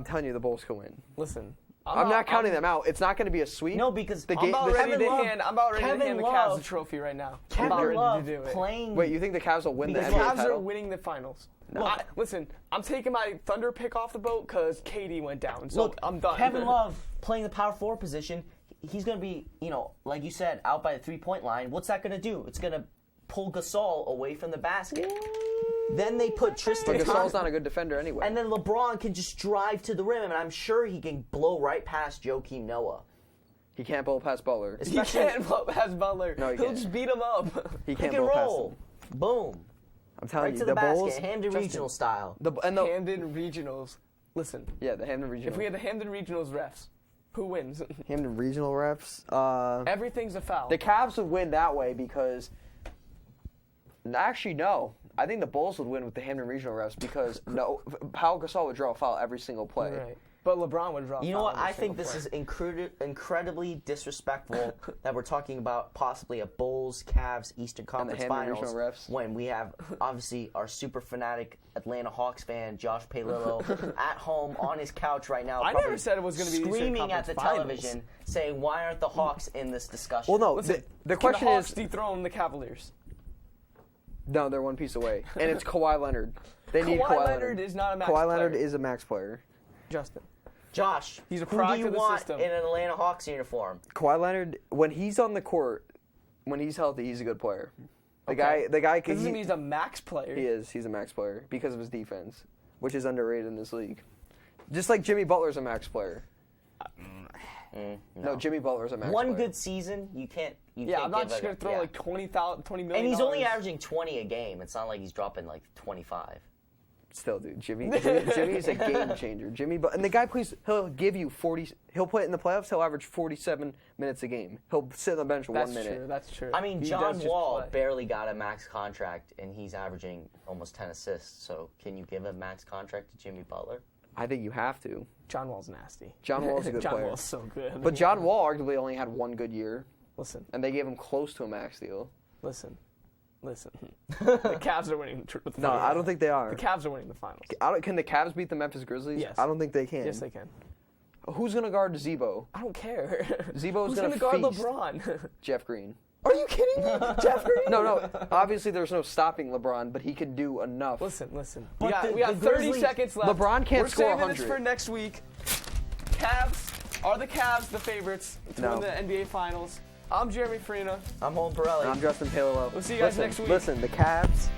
[SPEAKER 4] telling you, the Bulls can win.
[SPEAKER 2] Listen.
[SPEAKER 4] I'm not counting them out. It's not going to be a sweep.
[SPEAKER 3] No, because
[SPEAKER 2] I'm about ready to hand the Cavs the trophy right now. I'm about
[SPEAKER 3] Kevin Love
[SPEAKER 2] ready to do it.
[SPEAKER 3] playing.
[SPEAKER 4] Wait, you think the Cavs will win the
[SPEAKER 2] The
[SPEAKER 4] NBA
[SPEAKER 2] Cavs
[SPEAKER 4] title?
[SPEAKER 2] are winning the finals.
[SPEAKER 3] No.
[SPEAKER 2] Listen, I'm taking my Thunder pick off the boat because KD went down. So
[SPEAKER 3] Look,
[SPEAKER 2] I'm done.
[SPEAKER 3] Kevin Love playing the power forward position. He's going to be, like you said, out by the 3-point line. What's that going to do? It's going to pull Gasol away from the basket. Then they put Tristan
[SPEAKER 4] But Gasol's
[SPEAKER 3] Thompson.
[SPEAKER 4] not a good defender anyway.
[SPEAKER 3] And then LeBron can just drive to the rim, and I'm sure he can blow right past Joakim Noah.
[SPEAKER 4] He can't blow past Butler.
[SPEAKER 2] He can't blow past Butler.
[SPEAKER 4] No, he
[SPEAKER 2] He'll
[SPEAKER 4] can't.
[SPEAKER 2] just beat him up.
[SPEAKER 4] He
[SPEAKER 3] Pick
[SPEAKER 4] can't
[SPEAKER 3] and
[SPEAKER 4] blow past
[SPEAKER 3] roll.
[SPEAKER 4] him.
[SPEAKER 3] Boom.
[SPEAKER 4] I'm telling
[SPEAKER 3] Right
[SPEAKER 4] you,
[SPEAKER 3] to the
[SPEAKER 4] Bulls.
[SPEAKER 3] basket. Hamden Regional style.
[SPEAKER 4] The
[SPEAKER 2] Hamden Regionals. Listen,
[SPEAKER 4] yeah, the Hamden Regional.
[SPEAKER 2] if we had the Hamden Regionals refs, who wins?
[SPEAKER 4] Hamden Regional refs.
[SPEAKER 2] Everything's a foul.
[SPEAKER 4] The Cavs would win that way because. Actually, no. I think the Bulls would win with the Hamden Regional refs because Pau Gasol would draw a foul every single play.
[SPEAKER 2] Right. But LeBron would draw.
[SPEAKER 3] You know what? I think this is incredibly disrespectful that we're talking about possibly a Bulls Cavs Eastern Conference
[SPEAKER 4] Hamden
[SPEAKER 3] Finals
[SPEAKER 4] Regional refs.
[SPEAKER 3] when we have obviously our super fanatic Atlanta Hawks fan Josh Palillo at home on his couch right now.
[SPEAKER 2] I never said it was going to be the Eastern
[SPEAKER 3] screaming at the
[SPEAKER 2] Conference
[SPEAKER 3] television,
[SPEAKER 2] Finals.
[SPEAKER 3] saying, "Why aren't the Hawks in this discussion?"
[SPEAKER 4] Well, no.
[SPEAKER 2] Listen,
[SPEAKER 4] The question
[SPEAKER 2] can the Hawks
[SPEAKER 4] is.
[SPEAKER 2] dethrone the Cavaliers?
[SPEAKER 4] No, they're one piece away, and it's Kawhi Leonard. They need Kawhi
[SPEAKER 2] Leonard is not a max
[SPEAKER 4] Kawhi
[SPEAKER 2] player.
[SPEAKER 4] Leonard is a max player.
[SPEAKER 2] Justin.
[SPEAKER 3] Josh,
[SPEAKER 2] He's a
[SPEAKER 3] who do
[SPEAKER 2] product
[SPEAKER 3] you
[SPEAKER 2] of the
[SPEAKER 3] want
[SPEAKER 2] system.
[SPEAKER 3] in an Atlanta Hawks uniform?
[SPEAKER 4] Kawhi Leonard, when he's on the court, when he's healthy, he's a good player. The guy
[SPEAKER 2] Doesn't
[SPEAKER 4] can.
[SPEAKER 2] mean he's a max player.
[SPEAKER 4] He is. He's a max player because of his defense, which is underrated in this league. Just like Jimmy Butler's a max player. No, Jimmy Butler's a max player.
[SPEAKER 3] One good season, you can't.
[SPEAKER 2] Yeah, I'm not just going to throw like $20 million.
[SPEAKER 3] And he's only averaging 20 a game. It's not like he's dropping like 25.
[SPEAKER 4] Still, dude, Jimmy's a game changer. And the guy plays. He'll give you 40. He'll play in the playoffs. He'll average 47 minutes a game. He'll sit on the bench 1 minute.
[SPEAKER 2] That's true.
[SPEAKER 3] I mean,
[SPEAKER 2] He
[SPEAKER 3] John
[SPEAKER 2] does just
[SPEAKER 3] Wall
[SPEAKER 2] play.
[SPEAKER 3] barely got a max contract, and he's averaging almost 10 assists. So, can you give a max contract to Jimmy Butler?
[SPEAKER 4] I think you have to.
[SPEAKER 2] John Wall's nasty.
[SPEAKER 4] John Wall's a good
[SPEAKER 2] John
[SPEAKER 4] player.
[SPEAKER 2] Wall's so good.
[SPEAKER 4] But John Wall arguably only had one good year,
[SPEAKER 2] Listen.
[SPEAKER 4] and they gave him close to a max deal.
[SPEAKER 2] Listen. The Cavs are winning the finals.
[SPEAKER 4] No, I don't think they are.
[SPEAKER 2] The Cavs are winning the finals.
[SPEAKER 4] Can the Cavs beat the Memphis Grizzlies?
[SPEAKER 2] Yes.
[SPEAKER 4] I don't think they can.
[SPEAKER 2] Yes, they can.
[SPEAKER 4] Who's going to guard Zebo?
[SPEAKER 2] I don't care.
[SPEAKER 4] Zebo's
[SPEAKER 2] Who's
[SPEAKER 4] gonna
[SPEAKER 2] going to guard
[SPEAKER 4] feast.
[SPEAKER 2] LeBron?
[SPEAKER 4] Jeff Green.
[SPEAKER 2] Are you kidding me? Jeff Green?
[SPEAKER 4] No. Obviously, there's no stopping LeBron, but he can do enough.
[SPEAKER 2] Listen. We
[SPEAKER 3] But
[SPEAKER 2] got
[SPEAKER 3] the
[SPEAKER 2] 30
[SPEAKER 3] Grizzlies-
[SPEAKER 2] seconds left.
[SPEAKER 4] LeBron can't
[SPEAKER 2] We're
[SPEAKER 4] score
[SPEAKER 2] saving
[SPEAKER 4] 100.
[SPEAKER 2] this for next week. Are the Cavs the favorites to
[SPEAKER 4] No.
[SPEAKER 2] win the NBA Finals? I'm Jeremy Farina.
[SPEAKER 3] I'm Holden Pirelli.
[SPEAKER 4] I'm Justin Palillo.
[SPEAKER 2] We'll see you guys next week.
[SPEAKER 4] Listen, the Cavs.